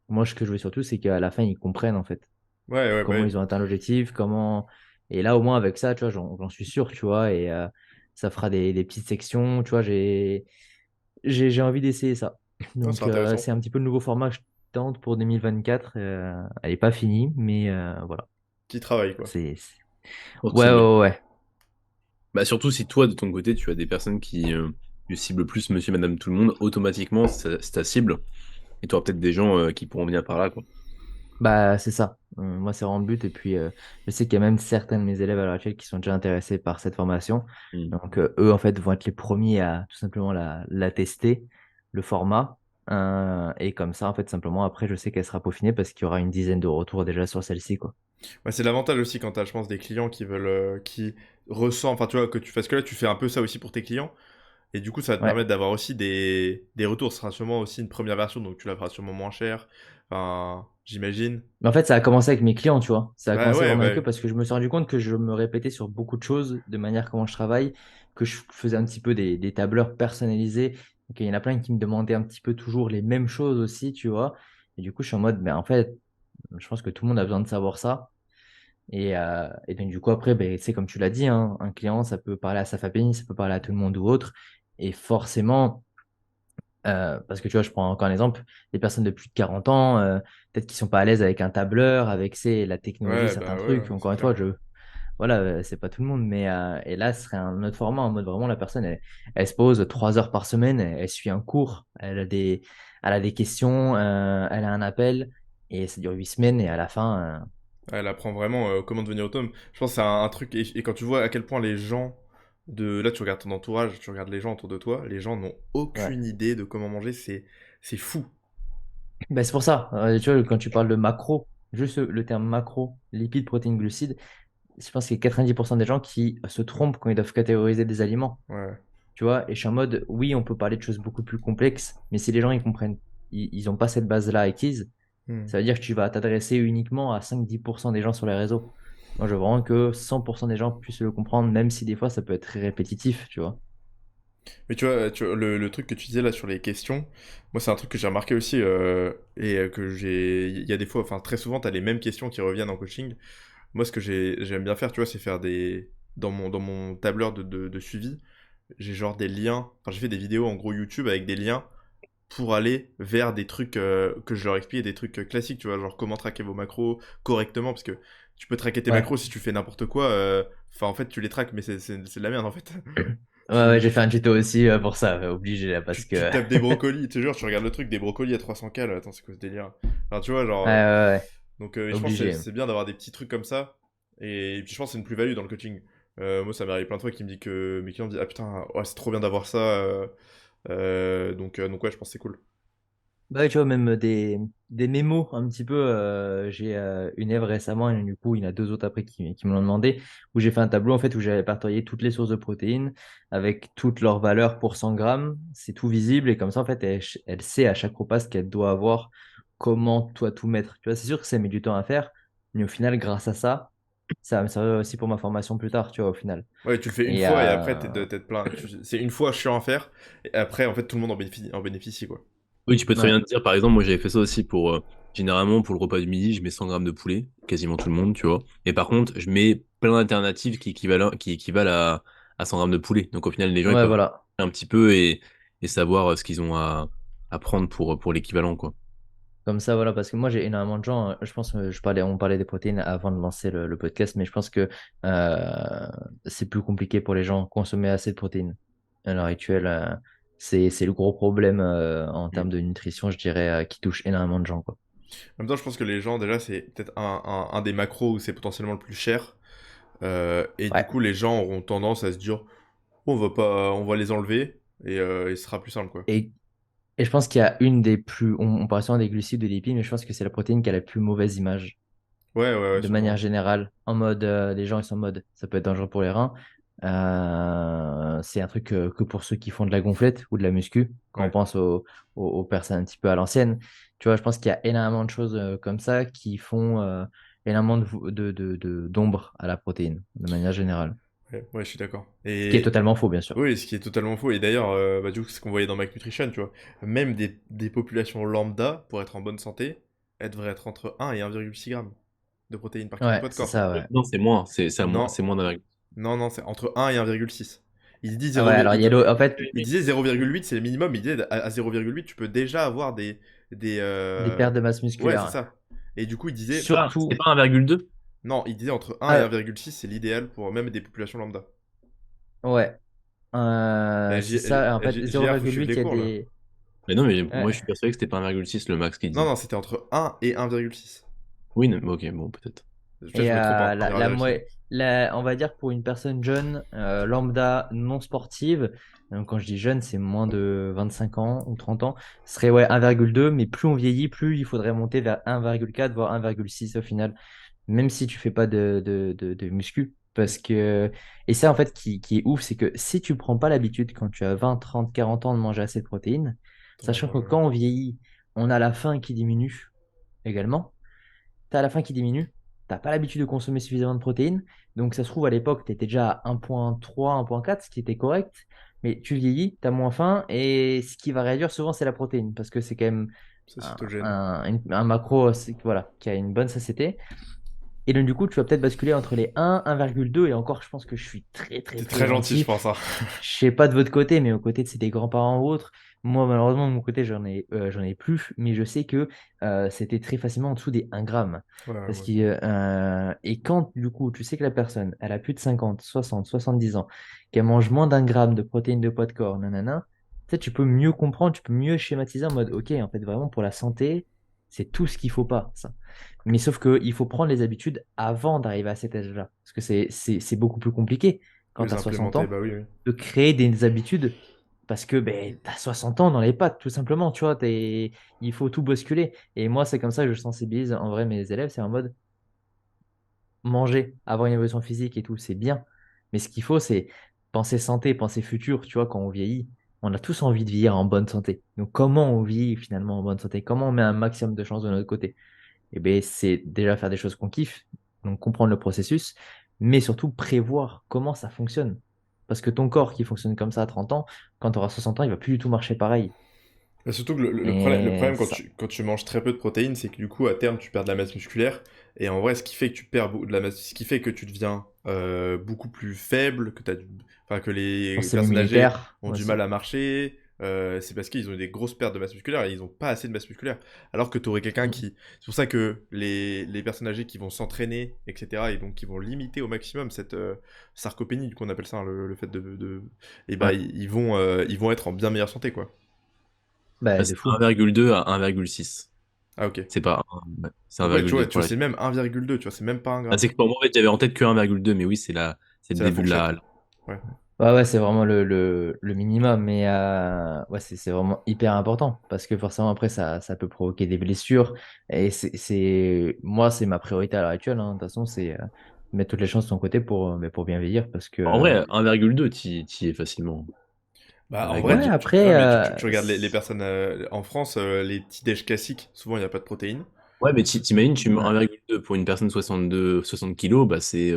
Speaker 3: moi, ce que je veux surtout, c'est qu'à la fin, ils comprennent en fait
Speaker 2: Ouais, ouais, bah
Speaker 3: comment
Speaker 2: oui.
Speaker 3: ils ont atteint l'objectif, comment. Et là, au moins, avec ça, tu vois, j'en suis sûr, tu vois, et ça fera des petites sections, tu vois, j'ai envie d'essayer ça.
Speaker 2: Non, c'est
Speaker 3: Donc,
Speaker 2: intéressant.
Speaker 3: c'est un petit peu le nouveau format que je tente pour 2024. Elle n'est pas finie, mais voilà.
Speaker 2: Qui travaille, quoi.
Speaker 3: C'est...
Speaker 1: Oh,
Speaker 3: Ouais,
Speaker 1: c'est bien.
Speaker 3: ouais, ouais.
Speaker 1: Bah, surtout si toi, de ton côté, tu as des personnes qui ciblent plus monsieur, madame, tout le monde, automatiquement, c'est ta cible. Et tu auras peut-être des gens qui pourront venir par là, quoi.
Speaker 3: Bah, c'est ça. Moi, c'est vraiment le but. Et puis, je sais qu'il y a même certains de mes élèves à l'heure actuelle qui sont déjà intéressés par cette formation.
Speaker 1: Hmm.
Speaker 3: Donc, eux, en fait, vont être les premiers à tout simplement la tester, le format. Et comme ça, en fait, simplement, après, je sais qu'elle sera peaufinée parce qu'il y aura une dizaine de retours déjà sur celle-ci, quoi.
Speaker 2: Ouais, c'est l'avantage aussi quand t'as, je pense, des clients qui veulent, qui ressentent, enfin, tu vois, que tu fasses que là, tu fais un peu ça aussi pour tes clients. Et du coup, ça va te
Speaker 3: Ouais.
Speaker 2: permettre d'avoir aussi des retours. Ce sera sûrement aussi une première version, donc tu la feras sûrement moins cher. Enfin, j'imagine.
Speaker 3: Mais en fait, ça a commencé avec mes clients, tu vois. Ça a
Speaker 2: Bah
Speaker 3: commencé
Speaker 2: ouais,
Speaker 3: vraiment avec eux
Speaker 2: ouais.
Speaker 3: parce que je me suis rendu compte que je me répétais sur beaucoup de choses de manière comment je travaille, que je faisais un petit peu des tableurs personnalisés. Donc, il y en a plein qui me demandaient un petit peu toujours les mêmes choses aussi, tu vois. Et du coup, je suis en mode, ben, en fait, je pense que tout le monde a besoin de savoir ça. Et donc, du coup, après, ben, c'est comme tu l'as dit, hein, un client, ça peut parler à sa famille, ça peut parler à tout le monde ou autre. Et forcément, parce que tu vois, je prends encore un exemple, des personnes de plus de 40 ans, peut-être qu'ils sont pas à l'aise avec un tableur, avec la technologie,
Speaker 2: Ouais,
Speaker 3: certains
Speaker 2: bah ouais,
Speaker 3: trucs.
Speaker 2: ouais, c'est
Speaker 3: Encore une
Speaker 2: clair.
Speaker 3: fois, voilà, c'est pas tout le monde, mais et là, ce serait un autre format en mode vraiment la personne, elle se pose 3 heures par semaine, elle suit un cours, elle a des questions, elle a un appel et ça dure 8 semaines et à la fin,
Speaker 2: Ouais, elle apprend vraiment comment devenir autonome. Je pense que c'est un truc. Et quand tu vois à quel point les gens. Là, tu regardes ton entourage, tu regardes les gens autour de toi, les gens n'ont
Speaker 3: ouais.
Speaker 2: aucune idée de comment manger, c'est fou.
Speaker 3: Ben, c'est pour ça, tu vois, quand tu parles de macro, juste le terme macro, lipides, protéines, glucides, je pense qu'il y a 90% des gens qui se trompent quand ils doivent catégoriser des aliments.
Speaker 2: Ouais.
Speaker 3: Tu vois, et je suis en mode, oui, on peut parler de choses beaucoup plus complexes, mais si les gens ils comprennent, ils ont pas cette base-là acquise,
Speaker 2: Hmm.
Speaker 3: ça veut dire que tu vas t'adresser uniquement à 5-10% des gens sur les réseaux. Moi, je veux vraiment que 100% des gens puissent le comprendre, même si des fois ça peut être très répétitif, tu vois.
Speaker 2: Mais tu vois, le truc que tu disais là sur les questions, moi c'est un truc que j'ai remarqué aussi et que j'ai. Il y a des fois, enfin très souvent, tu as les mêmes questions qui reviennent en coaching. Moi ce que j'aime bien faire, tu vois, c'est faire des. Dans mon tableur de suivi, j'ai genre des liens. Enfin, j'ai fait des vidéos en gros YouTube avec des liens pour aller vers des trucs que je leur explique, des trucs classiques, tu vois, genre comment traquer vos macros correctement, parce que tu peux traquer tes
Speaker 3: Ouais.
Speaker 2: macros si tu fais n'importe quoi. Enfin, en fait, tu les traques, mais c'est de la merde en fait.
Speaker 3: Ouais, ouais, j'ai
Speaker 2: Tu,
Speaker 3: fait un tuto aussi pour ça, obligé là, parce
Speaker 2: tu,
Speaker 3: que.
Speaker 2: tu
Speaker 3: Ouais,
Speaker 2: tapes des brocolis, tu te jure, tu regardes le truc, des brocolis à 300 cal, attends, c'est quoi ce délire? Enfin, tu vois, genre.
Speaker 3: ouais, ouais,
Speaker 2: Donc, je pense que c'est
Speaker 3: obligé.
Speaker 2: c'est bien d'avoir des petits trucs comme ça. Et puis, je pense que c'est une plus-value dans le coaching. Moi, ça m'est arrivé plein de fois qui me dit que mes clients me disent ah putain, ouais, c'est trop bien d'avoir ça. Donc, ouais, je pense que c'est cool.
Speaker 3: Bah, ouais, tu vois, même des mémos un petit peu. J'ai une Ève récemment, et du coup, il y en a deux autres après qui me l'ont demandé, où j'ai fait un tableau en fait où j'ai répertorié toutes les sources de protéines avec toutes leurs valeurs pour 100 grammes. C'est tout visible et comme ça, en fait, elle sait à chaque repas ce qu'elle doit avoir, comment toi tout mettre. Tu vois, c'est sûr que ça met du temps à faire, mais au final, grâce à ça, ça va me servir aussi pour ma formation plus tard, tu vois, au final.
Speaker 2: Ouais, tu le fais une
Speaker 3: Et
Speaker 2: fois et après t'es plein. C'est une fois chiant à faire et après en fait tout le monde en bénéficie quoi.
Speaker 1: Oui, tu peux très
Speaker 3: ouais,
Speaker 1: bien te dire, par exemple, moi j'avais fait ça aussi pour, généralement pour le repas du midi, je mets 100 grammes de poulet, quasiment tout le monde, tu vois. Et par contre, je mets plein d'alternatives qui équivalent à 100 grammes de poulet. Donc au final, les gens, ils
Speaker 3: ouais,
Speaker 1: peuvent
Speaker 3: voilà.
Speaker 1: un petit peu et savoir ce qu'ils ont à prendre pour l'équivalent, quoi.
Speaker 3: Comme ça, voilà, parce que moi j'ai énormément de gens, je pense, on parlait des protéines avant de lancer le podcast, mais je pense que euh, c'est plus compliqué pour les gens consommer assez de protéines. À l'heure actuelle, c'est le gros problème en
Speaker 2: Mm.
Speaker 3: termes de nutrition, je dirais, qui touche énormément de gens, quoi.
Speaker 2: En même temps, je pense que les gens déjà c'est peut-être un des macros où c'est potentiellement le plus cher. Et du
Speaker 3: Ouais.
Speaker 2: coup, les gens auront tendance à se dire, oh, on va les enlever et ce sera plus simple, quoi.
Speaker 3: Et, et je pense qu'il y a une des plus, on parle souvent des glucides, de lipides, mais je pense que c'est la protéine qui a la plus mauvaise image.
Speaker 2: Ouais, ouais, ouais,
Speaker 3: De manière
Speaker 2: sûrement.
Speaker 3: générale, en mode, les gens ils sont en mode, ça peut être dangereux pour les reins. C'est un truc que pour ceux qui font de la gonflette ou de la muscu, quand on
Speaker 2: Ouais.
Speaker 3: pense aux personnes un petit peu à l'ancienne. Tu vois, je pense qu'il y a énormément de choses comme ça qui font énormément d'ombre à la protéine, de manière générale.
Speaker 2: Ouais, ouais, je suis d'accord.
Speaker 3: Ce qui est
Speaker 2: Et
Speaker 3: totalement faux, bien sûr.
Speaker 2: oui, ce qui est totalement faux. Et d'ailleurs, bah, du coup, c'est ce qu'on voyait dans Mike Nutrition, tu vois. Même des populations lambda, pour être en bonne santé, elles devraient être entre 1 et 1,6 grammes de protéines par kilo de
Speaker 3: Ouais,
Speaker 2: poids de
Speaker 3: c'est
Speaker 2: corps.
Speaker 3: ça, ouais.
Speaker 1: Non, c'est moins,
Speaker 2: Non,
Speaker 1: c'est moins d'un virgule.
Speaker 2: non, non, c'est entre 1 et 1,6. Il dit
Speaker 3: Ah ouais,
Speaker 2: 0,
Speaker 3: alors en fait,
Speaker 2: il disait 0,8, c'est le minimum. Il disait à 0,8, tu peux déjà avoir des
Speaker 3: des pertes de masse
Speaker 2: Ouais, c'est
Speaker 3: musculaire, ouais.
Speaker 2: ça. Et du coup, il disait,
Speaker 1: C'est
Speaker 3: Surtout,
Speaker 1: pas 1,2?
Speaker 2: non, il disait entre 1 et
Speaker 3: ah,
Speaker 2: 1,6, c'est l'idéal pour même des populations lambda.
Speaker 3: ouais, c'est ça. En fait,
Speaker 2: SGR, faut suivre
Speaker 3: 0,8,
Speaker 2: les
Speaker 3: il y a
Speaker 2: cours, là.
Speaker 3: des.
Speaker 1: Mais non, mais moi je
Speaker 3: Ouais.
Speaker 1: suis persuadé que c'était pas 1,6 le max qu'il
Speaker 2: Non,
Speaker 1: disait.
Speaker 2: non, c'était entre 1 et 1,6.
Speaker 1: Oui, ok, bon, peut-être.
Speaker 2: Peut-être
Speaker 3: Et
Speaker 2: je me trompe, hein, faudra vérifier.
Speaker 3: on va dire pour une personne jeune, lambda, non sportive, donc quand je dis jeune, c'est moins de 25 ans ou 30 ans, ce serait ouais, 1,2, mais plus on vieillit, plus il faudrait monter vers 1,4, voire 1,6 au final, même si tu fais pas de muscu. Parce que, et ça en fait qui est ouf, c'est que si tu prends pas l'habitude quand tu as 20, 30, 40 ans de manger assez de protéines,
Speaker 2: Attends,
Speaker 3: sachant que quand on vieillit, on a la faim qui diminue également. T'as la faim qui diminue, t'as pas l'habitude de consommer suffisamment de protéines, donc ça se trouve à l'époque, tu étais déjà à 1,3, 1,4, ce qui était correct, mais tu vieillis, tu as moins faim, et ce qui va réduire souvent, c'est la protéine, parce que c'est quand même
Speaker 2: c'est cétogène.
Speaker 3: un macro voilà, qui a une bonne satiété. Et donc du coup, tu vas peut-être basculer entre les 1, 1,2, et encore, je pense que je suis très très
Speaker 2: T'es
Speaker 3: très
Speaker 2: très gentil, je
Speaker 3: gentil.
Speaker 2: pense, hein.
Speaker 3: Je sais pas de votre côté, mais au côté de des grands-parents ou autres, moi malheureusement de mon côté j'en ai plus, mais je sais que c'était très facilement en dessous des 1 gramme.
Speaker 2: Ouais, ouais,
Speaker 3: Parce
Speaker 2: moi
Speaker 3: que,
Speaker 2: aussi.
Speaker 3: et quand du coup tu sais que la personne elle a plus de 50, 60, 70 ans, qu'elle mange moins d'un gramme de protéines de poids de corps, nanana, tu sais, tu peux mieux comprendre, tu peux mieux schématiser en mode ok, en fait vraiment pour la santé, c'est tout ce qu'il faut pas, ça. Mais sauf qu'il faut prendre les habitudes avant d'arriver à cet âge-là. Parce que c'est beaucoup plus compliqué quand
Speaker 2: Oui,
Speaker 3: tu
Speaker 2: c'est
Speaker 3: as 60
Speaker 2: implémenté,
Speaker 3: ans
Speaker 2: bah oui, oui.
Speaker 3: de créer des habitudes parce que ben, tu as 60 ans dans les pattes, tout simplement, tu vois, il faut tout bousculer. Et moi, c'est comme ça que je sensibilise en vrai mes élèves, c'est en mode manger, avoir une évolution physique et tout, c'est bien. Mais ce qu'il faut, c'est penser santé, penser futur, tu vois, quand on vieillit. On a tous envie de vieillir en bonne santé. Donc, comment on vit finalement en bonne santé? Comment on met un maximum de chances de notre côté? Eh ben, c'est déjà faire des choses qu'on kiffe, donc comprendre le processus, mais surtout prévoir comment ça fonctionne. Parce que ton corps qui fonctionne comme ça à 30 ans, quand tu auras 60 ans, il va plus du tout marcher pareil.
Speaker 2: Mais surtout que le
Speaker 3: Et
Speaker 2: problème
Speaker 3: c'est ça.
Speaker 2: quand tu manges très peu de protéines, c'est que du coup, à terme, tu perds de la masse musculaire. Et en vrai, ce qui fait que tu perds de la masse, ce qui fait que tu deviens beaucoup plus faible, enfin, que
Speaker 3: En
Speaker 2: les
Speaker 3: cellule
Speaker 2: personnes âgées
Speaker 3: militaire
Speaker 2: ont du mal
Speaker 3: aussi.
Speaker 2: à marcher, c'est parce qu'ils ont eu des grosses pertes de masse musculaire et ils n'ont pas assez de masse musculaire. Alors que tu aurais quelqu'un
Speaker 3: Mm.
Speaker 2: qui. C'est pour ça que les personnes âgées qui vont s'entraîner, etc., et donc qui vont limiter au maximum cette sarcopénie, qu'on appelle ça, hein, le fait et bah,
Speaker 3: Ouais,
Speaker 2: ils vont être en bien meilleure santé, quoi.
Speaker 3: bah, de
Speaker 1: C'est
Speaker 3: fou.
Speaker 1: 1,2 à 1,6.
Speaker 2: Ah, ok.
Speaker 1: C'est pas, ouais, c'est
Speaker 2: Donc ouais,
Speaker 1: 1,2
Speaker 2: tu
Speaker 1: pour
Speaker 2: vois,
Speaker 1: la
Speaker 2: c'est
Speaker 1: suite.
Speaker 2: même 1,2, tu vois, c'est même pas un
Speaker 1: Ah,
Speaker 2: gramme.
Speaker 1: c'est que pour moi, en fait, j'avais en tête que 1,2, mais oui, c'est le
Speaker 2: C'est la
Speaker 1: début de
Speaker 2: fourchette.
Speaker 1: la.
Speaker 2: Ouais.
Speaker 3: Ouais, ouais, c'est vraiment le minimum, mais ouais, c'est vraiment hyper important parce que forcément après ça peut provoquer des blessures et moi c'est ma priorité à l'heure actuelle, hein. De toute façon, c'est mettre toutes les chances de son côté mais pour bien vieillir parce
Speaker 1: En
Speaker 3: que
Speaker 1: vrai, 1,2, t'y es facilement.
Speaker 2: Bah, en vrai,
Speaker 3: ouais,
Speaker 1: 1,2.
Speaker 3: après
Speaker 2: ouais, mais tu regardes les personnes en France, les petits déj classiques, souvent il n'y a pas de protéines.
Speaker 1: Ouais, mais t'imagines, tu mets
Speaker 3: ouais.
Speaker 1: 1,2 pour une personne 62, 60 kilos, bah c'est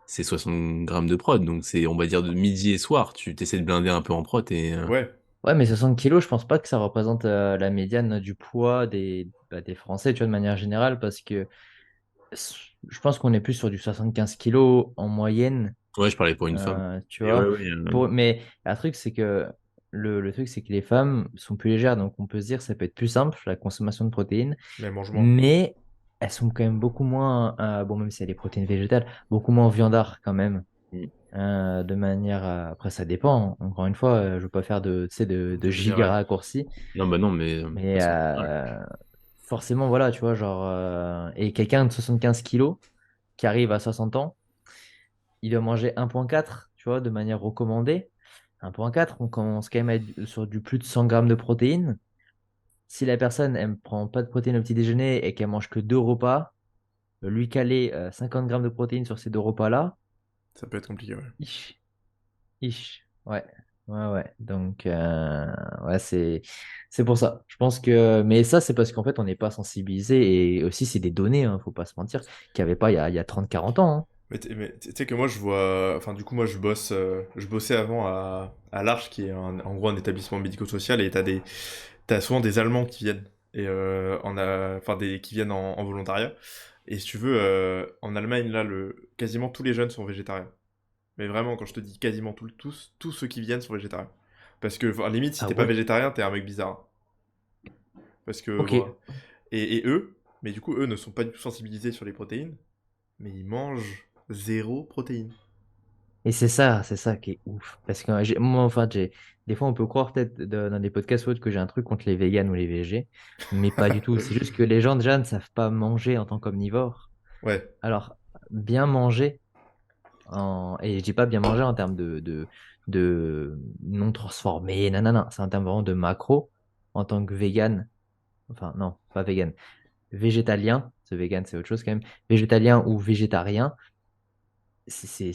Speaker 1: 60 grammes de prod. Donc c'est, on va dire, de midi et soir. Tu t'essaies de blinder un peu en prod et.
Speaker 2: Ouais,
Speaker 3: Ouais, mais 60 kilos, je pense pas que ça représente la médiane du poids des Français, tu vois, de manière générale, parce que je pense qu'on est plus sur du 75 kilos en moyenne.
Speaker 1: Ouais, je parlais pour une femme.
Speaker 3: Tu
Speaker 1: Et ouais,
Speaker 3: vois.
Speaker 1: ouais.
Speaker 3: Mais le truc, c'est que le truc, c'est que les femmes sont plus légères, donc on peut se dire que ça peut être plus simple, la consommation de protéines,
Speaker 2: mais elles mangent moins.
Speaker 3: mais elles sont quand même beaucoup moins, bon, même si elle est protéines végétales, beaucoup moins viandards quand même.
Speaker 1: Mm.
Speaker 3: De manière après, ça dépend. Encore une fois, je veux pas faire tu sais, de
Speaker 2: De
Speaker 3: giga
Speaker 2: général.
Speaker 3: raccourcis,
Speaker 1: Non, bah non, mais de
Speaker 3: mais
Speaker 1: façon générale.
Speaker 3: forcément, voilà, tu vois, genre, et quelqu'un de 75 kilos qui arrive à 60 ans, il doit manger 1,4, tu vois, de manière recommandée. 1,4, on commence quand même à être sur du plus de 100 grammes de protéines. Si la personne, elle ne prend pas de protéines au petit déjeuner et qu'elle mange que 2 repas, lui caler 50 grammes de protéines sur ces 2 repas-là,
Speaker 2: Ça peut être compliqué, ouais.
Speaker 3: ish, ish, ouais, ouais, ouais. Donc, ouais, c'est pour ça. Je pense que, mais ça, c'est parce qu'en fait, on n'est pas sensibilisé et aussi, c'est des données, hein, faut pas se mentir, qu'il n'y avait pas il y a 30-40 ans, hein.
Speaker 2: Mais tu sais que moi je vois, enfin du coup moi je bossais avant à l'Arche qui est en gros un établissement médico-social et t'as souvent des Allemands qui viennent et enfin qui viennent en volontariat et si tu veux en Allemagne là quasiment tous les jeunes sont végétariens. Mais vraiment quand je te dis quasiment tous ceux qui viennent sont végétariens. Parce que enfin, limite si
Speaker 3: Ah
Speaker 2: t'es pas
Speaker 3: ouais?
Speaker 2: végétarien t'es un mec bizarre. Parce que
Speaker 3: Ok.
Speaker 2: bon et eux mais du coup eux ne sont pas du tout sensibilisés sur les protéines mais ils mangent zéro protéine.
Speaker 3: Et c'est ça qui est ouf. Parce que moi, enfin, des fois, on peut croire peut-être dans des podcasts ou autres que j'ai un truc contre les véganes ou les végés, mais pas du tout. C'est juste que les gens déjà ne savent pas manger en tant qu'omnivores.
Speaker 2: Ouais.
Speaker 3: Alors, bien manger, et je dis pas bien manger en termes de non transformé, nanana, c'est en termes vraiment de macro en tant que vegan. Enfin, non, pas vegan. Végétalien, ce vegan, c'est autre chose quand même. Végétalien ou végétarien c'est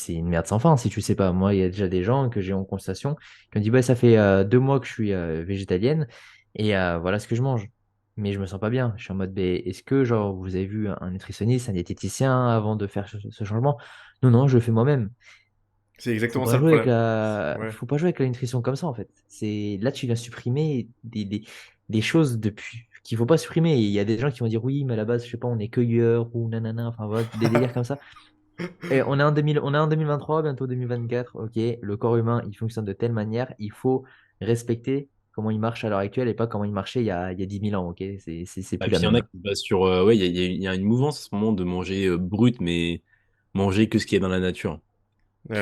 Speaker 3: une merde sans fin si tu sais pas. Moi, il y a déjà des gens que j'ai en consultation qui ont dit bah, ça fait 2 mois que je suis végétalienne et voilà ce que je mange. Mais je me sens pas bien. Je suis en mode bah, est-ce que genre vous avez vu un nutritionniste, un diététicien avant de faire ce changement? Non, non, je le fais moi-même.
Speaker 2: C'est exactement ça le problème. Ouais.
Speaker 3: Faut pas jouer avec la nutrition comme ça en fait. C'est là tu viens supprimer des choses depuis qu'il faut pas supprimer. Il y a des gens qui vont dire oui, mais à la base, je sais pas, on est cueilleurs ou nanana, enfin voilà, des délires comme ça. Et on est en 2023, bientôt 2024. Ok, le corps humain, il fonctionne de telle manière. Il faut respecter comment il marche à l'heure actuelle et pas comment il marchait il y a 10 000 ans. Ok, c'est
Speaker 1: Et
Speaker 3: plus
Speaker 1: puis
Speaker 3: la
Speaker 1: il y en a
Speaker 3: même.
Speaker 1: qui se basent sur. Ouais, il y a une mouvance en ce moment de manger brut, mais manger que ce qui est dans la nature.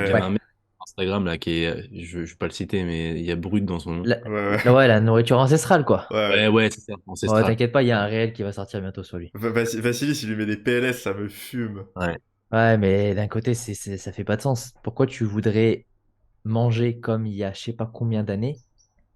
Speaker 1: Il y
Speaker 2: Ouais.
Speaker 1: en a un
Speaker 3: Ouais.
Speaker 1: mec sur Instagram là qui est. Je vais pas le citer, mais il y a brut dans son nom.
Speaker 3: La,
Speaker 2: Ouais, ouais.
Speaker 3: ouais, la nourriture ancestrale, quoi.
Speaker 2: Ouais, ouais.
Speaker 1: Ouais, ouais, c'est ça,
Speaker 3: Ouais,
Speaker 1: ancestral.
Speaker 3: t'inquiète pas, il y a un réel qui va sortir bientôt sur lui.
Speaker 2: Vassilis, il lui met des PLS, ça me fume.
Speaker 1: Ouais.
Speaker 3: Ouais, mais d'un côté, ça fait pas de sens. Pourquoi tu voudrais manger comme il y a je sais pas combien d'années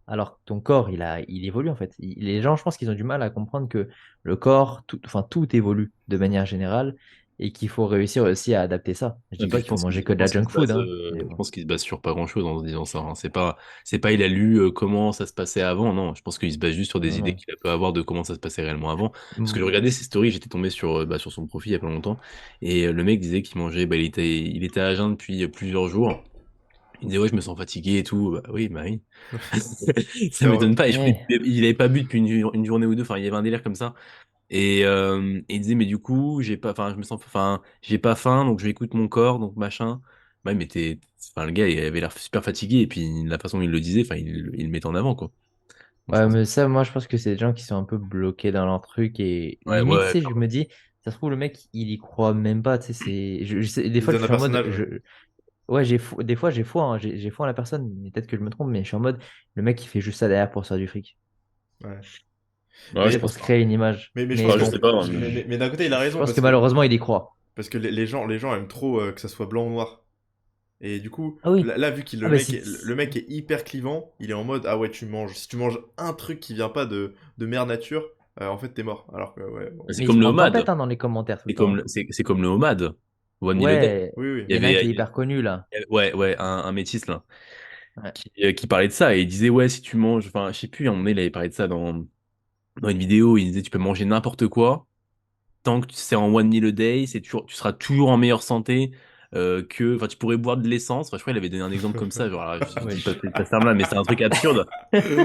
Speaker 3: alors que ton corps, il évolue en fait. Les gens, je pense qu'ils ont du mal à comprendre que le corps, enfin, tout évolue de manière générale et qu'il faut réussir aussi à adapter ça. Je
Speaker 1: Ouais,
Speaker 3: dis
Speaker 1: puis
Speaker 3: pas qu'il faut manger que
Speaker 1: je
Speaker 3: de la
Speaker 1: pense qu'il
Speaker 3: junk
Speaker 1: se
Speaker 3: food,
Speaker 1: base,
Speaker 3: hein, mais
Speaker 1: je
Speaker 3: bon.
Speaker 1: pense qu'il se base sur pas grand-chose en se disant ça, hein. C'est pas il a lu comment ça se passait avant. Non, je pense qu'il se base juste sur des
Speaker 3: Non,
Speaker 1: idées
Speaker 3: non.
Speaker 1: qu'il peut avoir de comment ça se passait réellement avant. Parce que je
Speaker 3: Mm.
Speaker 1: regardais ses stories, j'étais tombé sur son profil il y a pas longtemps, et le mec disait qu'il mangeait, bah, il était à jeun depuis plusieurs jours. Il disait ouais, je me sens fatigué et tout. Bah oui, bah oui. Ça
Speaker 2: C'est
Speaker 1: m'étonne pas. Et je crois
Speaker 3: Eh,
Speaker 1: qu'il avait pas bu depuis une journée ou deux. Enfin, il y avait un délire comme ça. Et il disait, mais du coup, enfin, je me sens, enfin, j'ai pas faim, donc je vais écouter mon corps, donc machin. Ouais, mais enfin, le gars, il avait l'air super fatigué, et puis la façon dont il le disait, enfin, il le mettait en avant, quoi. Donc, je
Speaker 3: ouais,
Speaker 1: pense,
Speaker 3: mais ça, moi, je pense que c'est des gens qui sont un peu bloqués dans leur truc et
Speaker 1: ouais,
Speaker 3: limite, tu
Speaker 1: ouais,
Speaker 3: sais, je me dis, ça se trouve, le mec, il y croit même pas, tu sais, des
Speaker 2: il se
Speaker 3: fois, je
Speaker 2: donne un
Speaker 3: suis en mode,
Speaker 2: personnage, ouais.
Speaker 3: ouais, des fois, j'ai foi, hein, j'ai foi en la personne, mais peut-être que je me trompe, mais je suis en mode, le mec, il fait juste ça derrière pour se faire du fric.
Speaker 2: Ouais.
Speaker 1: ouais,
Speaker 3: Tu
Speaker 1: je
Speaker 3: sais,
Speaker 2: Mais,
Speaker 3: pour
Speaker 1: pense
Speaker 3: se
Speaker 1: pas.
Speaker 3: créer une image.
Speaker 2: mais je pense
Speaker 3: Mais
Speaker 1: Je
Speaker 2: que
Speaker 3: bon,
Speaker 1: sais pas, hein,
Speaker 2: mais d'un côté, il a
Speaker 3: je
Speaker 2: raison
Speaker 3: pense que malheureusement, il y croit.
Speaker 2: parce que les gens aiment trop que ça soit blanc ou noir. Et du coup,
Speaker 3: Ah oui.
Speaker 2: là, vu qu'il
Speaker 3: Ah
Speaker 2: le
Speaker 3: bah
Speaker 2: mec,
Speaker 3: si.
Speaker 2: le mec est hyper clivant, il est en mode ah ouais, si tu manges un truc qui vient pas de mère nature, en fait t'es mort. Alors que ouais, bon.
Speaker 1: C'est
Speaker 3: Mais il se
Speaker 1: comme le
Speaker 3: prend
Speaker 1: homad.
Speaker 3: tempête hein, dans les commentaires tout le
Speaker 1: C'est
Speaker 3: temps.
Speaker 1: comme c'est comme le homad. One Meal a Day.
Speaker 3: Ouais,
Speaker 2: Oui, oui.
Speaker 1: Il
Speaker 3: il
Speaker 1: y
Speaker 3: y en a un
Speaker 1: avait,
Speaker 3: qui est hyper connu là.
Speaker 1: ouais, ouais, un métis là,
Speaker 3: Ouais.
Speaker 1: qui parlait de ça et il disait ouais, si tu manges, enfin, je sais plus, à un moment donné, il avait parlé de ça dans une vidéo. Il disait tu peux manger n'importe quoi tant que c'est en one meal a day, c'est toujours, tu seras toujours en meilleure santé que, enfin, tu pourrais boire de l'essence. Enfin, je crois qu'il avait donné un exemple comme ça. Genre, alors, je dis pas,
Speaker 3: Wesh.
Speaker 1: pas ce terme-là, mais c'est un truc absurde.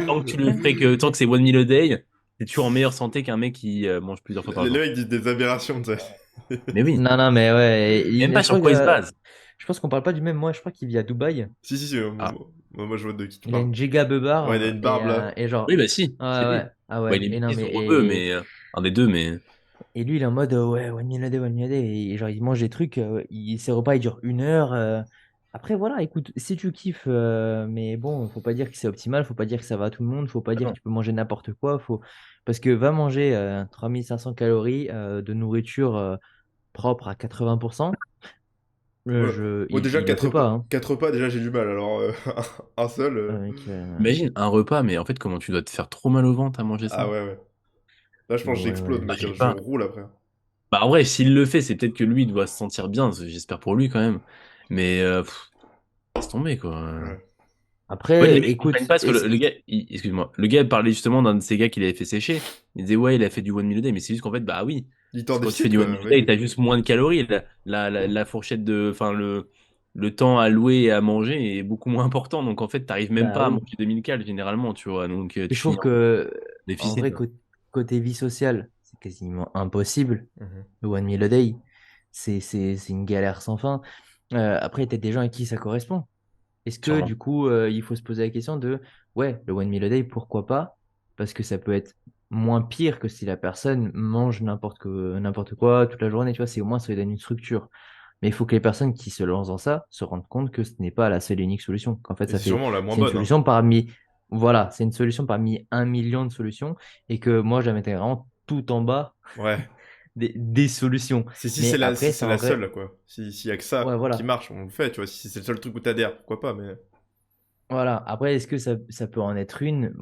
Speaker 1: Tant que c'est one meal a day, t'es toujours en meilleure santé qu'un mec qui mange plusieurs fois par
Speaker 2: Le
Speaker 1: jour.
Speaker 2: mec dit des aberrations, tu sais.
Speaker 1: Mais oui,
Speaker 3: Non, non, mais ouais.
Speaker 1: même
Speaker 3: Mais
Speaker 1: pas sur quoi il se base.
Speaker 3: je pense qu'on parle pas du même. Moi, je crois qu'il vit à Dubaï.
Speaker 2: Si, si, si,
Speaker 1: Ah,
Speaker 3: Il
Speaker 2: moi, je vois de qui tu
Speaker 3: Il a
Speaker 2: parles.
Speaker 3: une giga
Speaker 2: Ouais, il a
Speaker 3: beubare
Speaker 2: une barbe là.
Speaker 3: et
Speaker 1: oui,
Speaker 3: genre.
Speaker 1: bah si,
Speaker 3: Ouais,
Speaker 1: c'est
Speaker 3: ouais.
Speaker 1: lui.
Speaker 3: Ah
Speaker 1: Bah,
Speaker 3: ouais.
Speaker 1: il est
Speaker 3: Et non,
Speaker 1: métis
Speaker 3: mais.
Speaker 1: ou rebeu, mais un des deux, mais
Speaker 3: Et lui, il est en mode ouais, one meal a day. Et genre, il mange des trucs. Ses repas, ils durent 1 heure. Après, voilà, écoute, si tu kiffes, mais bon, faut pas dire que c'est optimal. Faut pas dire que ça va à tout le monde. Faut pas
Speaker 1: ah
Speaker 3: dire que
Speaker 1: non.
Speaker 3: tu peux manger n'importe quoi. Parce que va manger 3500 calories de nourriture propre à 80%.
Speaker 2: Moi, déjà,
Speaker 3: Il le fait pas. Hein.
Speaker 2: 4 repas, déjà, j'ai du mal. Alors, un seul.
Speaker 3: Avec,
Speaker 1: Imagine un repas, mais en fait, comment tu dois te faire trop mal au ventre à manger
Speaker 2: Ah
Speaker 1: ça?
Speaker 2: ouais, ouais. Là, je pense que
Speaker 3: ouais,
Speaker 2: j'explose,
Speaker 3: ouais.
Speaker 1: Bah,
Speaker 2: mec.
Speaker 1: je sais
Speaker 2: Je
Speaker 1: pas.
Speaker 2: roule après.
Speaker 1: Bah, en vrai, s'il le fait, c'est peut-être que lui il doit se sentir bien. J'espère pour lui quand même. Mais laisse tomber quoi.
Speaker 2: Ouais.
Speaker 1: Ouais, les
Speaker 3: Après,
Speaker 1: mecs ils comprennent
Speaker 3: écoute,
Speaker 1: pas parce que le gars, excuse-moi, le gars parlait justement d'un de ces gars qu'il avait fait sécher. Il disait ouais, il a fait du one meal a day, mais c'est juste qu'en fait, bah oui,
Speaker 2: Il est en
Speaker 1: parce que quand tu fais
Speaker 2: déficit,
Speaker 1: du one
Speaker 2: quoi.
Speaker 1: meal a
Speaker 2: Oui.
Speaker 1: day, t'as juste moins de calories. La fourchette de, enfin le temps alloué et à manger est beaucoup moins important. Donc en fait, t'arrives même
Speaker 3: bah
Speaker 1: pas à
Speaker 3: oui.
Speaker 1: manger 2000 cales généralement, tu vois. Donc
Speaker 3: Et
Speaker 1: tu
Speaker 3: je trouve
Speaker 1: finis en
Speaker 3: que, en
Speaker 1: déficit.
Speaker 3: vrai, côté vie sociale, c'est quasiment impossible.
Speaker 2: Mhm.
Speaker 3: Le one meal a day, c'est une galère sans fin. Après, il y a peut-être des gens à qui ça correspond. Est-ce que,
Speaker 1: Sûrement.
Speaker 3: du coup, il faut se poser la question de, ouais, le one meal a day, pourquoi pas? Parce que ça peut être moins pire que si la personne mange n'importe quoi toute la journée, tu vois, c'est au moins ça lui donne une structure. Mais il faut que les personnes qui se lancent dans ça se rendent compte que ce n'est pas la seule et unique solution. Qu'en fait,
Speaker 2: Et c'est sûrement la moins
Speaker 3: c'est une
Speaker 2: bonne, hein.
Speaker 3: solution parmi, voilà, c'est une solution parmi 1 million de solutions et que moi, je la mettrais vraiment tout en bas
Speaker 2: Ouais.
Speaker 3: des solutions.
Speaker 2: Si
Speaker 3: Mais
Speaker 2: si
Speaker 3: après,
Speaker 2: c'est
Speaker 3: c'est
Speaker 2: la
Speaker 3: en vrai,
Speaker 2: seule, quoi. S'il y a que
Speaker 3: ouais,
Speaker 2: ça qui
Speaker 3: voilà.
Speaker 2: marche, on le fait, tu vois. Si c'est le seul truc où t'adhères, pourquoi pas, mais.
Speaker 3: Voilà. Après, est-ce que ça peut en être une?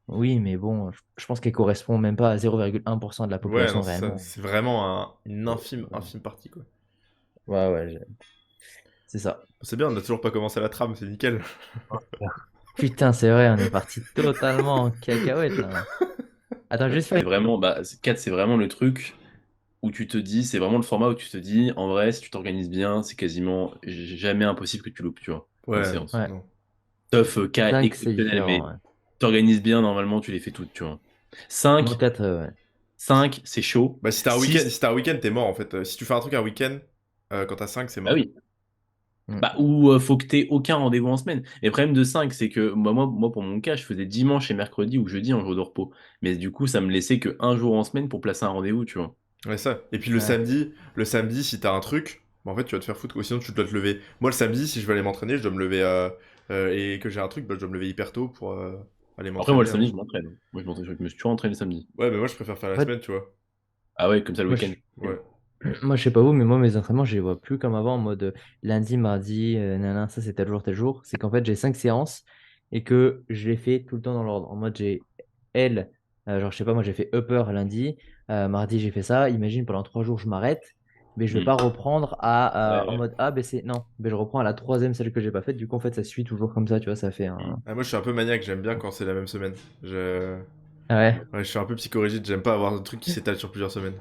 Speaker 3: Oui, mais bon, je pense qu'elle correspond même pas à 0,1% de la
Speaker 2: Ouais, non,
Speaker 3: population
Speaker 2: c'est ça.
Speaker 3: réellement.
Speaker 2: C'est vraiment une
Speaker 3: Ouais,
Speaker 2: infime partie, quoi.
Speaker 3: ouais, c'est ça.
Speaker 2: C'est bien, on n'a toujours pas commencé la trame, c'est nickel.
Speaker 3: Putain, c'est vrai, on est parti totalement en cacahuète là. Attends, juste faire.
Speaker 1: C'est vraiment, bah, 4, c'est vraiment le truc où tu te dis, c'est vraiment le format où tu te dis, en vrai, si tu t'organises bien, c'est quasiment jamais impossible que tu loupes, tu vois, une
Speaker 2: Ouais,
Speaker 1: séance.
Speaker 3: Ouais,
Speaker 2: non.
Speaker 1: Sauf cas
Speaker 3: 5 c'est
Speaker 1: exceptionnel,
Speaker 3: différent.
Speaker 1: mais
Speaker 3: Ouais.
Speaker 1: t'organises bien, normalement, tu les fais toutes, tu vois.
Speaker 3: Moi,
Speaker 1: 5,
Speaker 3: 4, ouais.
Speaker 1: 5, c'est chaud.
Speaker 2: Bah, si t'as un week-end,
Speaker 1: 6,
Speaker 2: si t'as un week-end, t'es mort, en fait. Si tu fais un truc un week-end, quand t'as 5 c'est
Speaker 1: bah
Speaker 2: mort.
Speaker 1: oui.
Speaker 3: Mm.
Speaker 1: Bah, ou faut que t'aies aucun rendez-vous en semaine. Et le problème de 5 c'est que moi, pour mon cas, je faisais dimanche et mercredi ou jeudi en jour de repos. Mais du coup, ça me laissait que un jour en semaine pour placer un rendez-vous, tu vois.
Speaker 2: Ouais, ça. Et puis
Speaker 3: Ouais.
Speaker 2: le samedi, si t'as un truc, bah, en fait, tu vas te faire foutre, quoi. Sinon, tu dois te lever. Moi, le samedi, si je veux aller m'entraîner, je dois me lever, et que j'ai un truc, bah, je dois me lever hyper tôt pour aller
Speaker 1: Après, moi, le
Speaker 2: m'entraîner, hein.
Speaker 1: samedi, je m'entraîne. Moi, je me suis toujours entraîné le samedi.
Speaker 2: Ouais, mais moi, je préfère faire la
Speaker 3: En fait,
Speaker 2: semaine, tu vois.
Speaker 1: Ah ouais, comme ça le
Speaker 3: moi,
Speaker 1: week-end.
Speaker 3: je,
Speaker 2: Ouais.
Speaker 3: moi, je sais pas vous, mais moi, mes entraînements, je les vois plus comme avant, en mode lundi, mardi, nana, ça c'est tel jour. C'est qu'en fait, j'ai 5 séances et que je les fais tout le temps dans l'ordre. En mode, j'ai elle, genre, je sais pas, moi, j'ai fait upper lundi, mardi, j'ai fait ça. Imagine, pendant 3 jours, je m'arrête, mais je vais
Speaker 1: Hmm.
Speaker 3: pas reprendre en
Speaker 1: Ouais.
Speaker 3: mode A, B, C. Non, mais je reprends à la troisième, celle que j'ai pas faite. Du coup, en fait, ça suit toujours comme ça, tu vois, ça fait un.
Speaker 2: Ah, moi, je suis un peu maniaque, j'aime bien quand c'est la même semaine. Je...
Speaker 3: Ah ouais,
Speaker 2: Ouais, je suis un peu psychorigide, j'aime pas avoir un truc qui s'étale sur plusieurs semaines.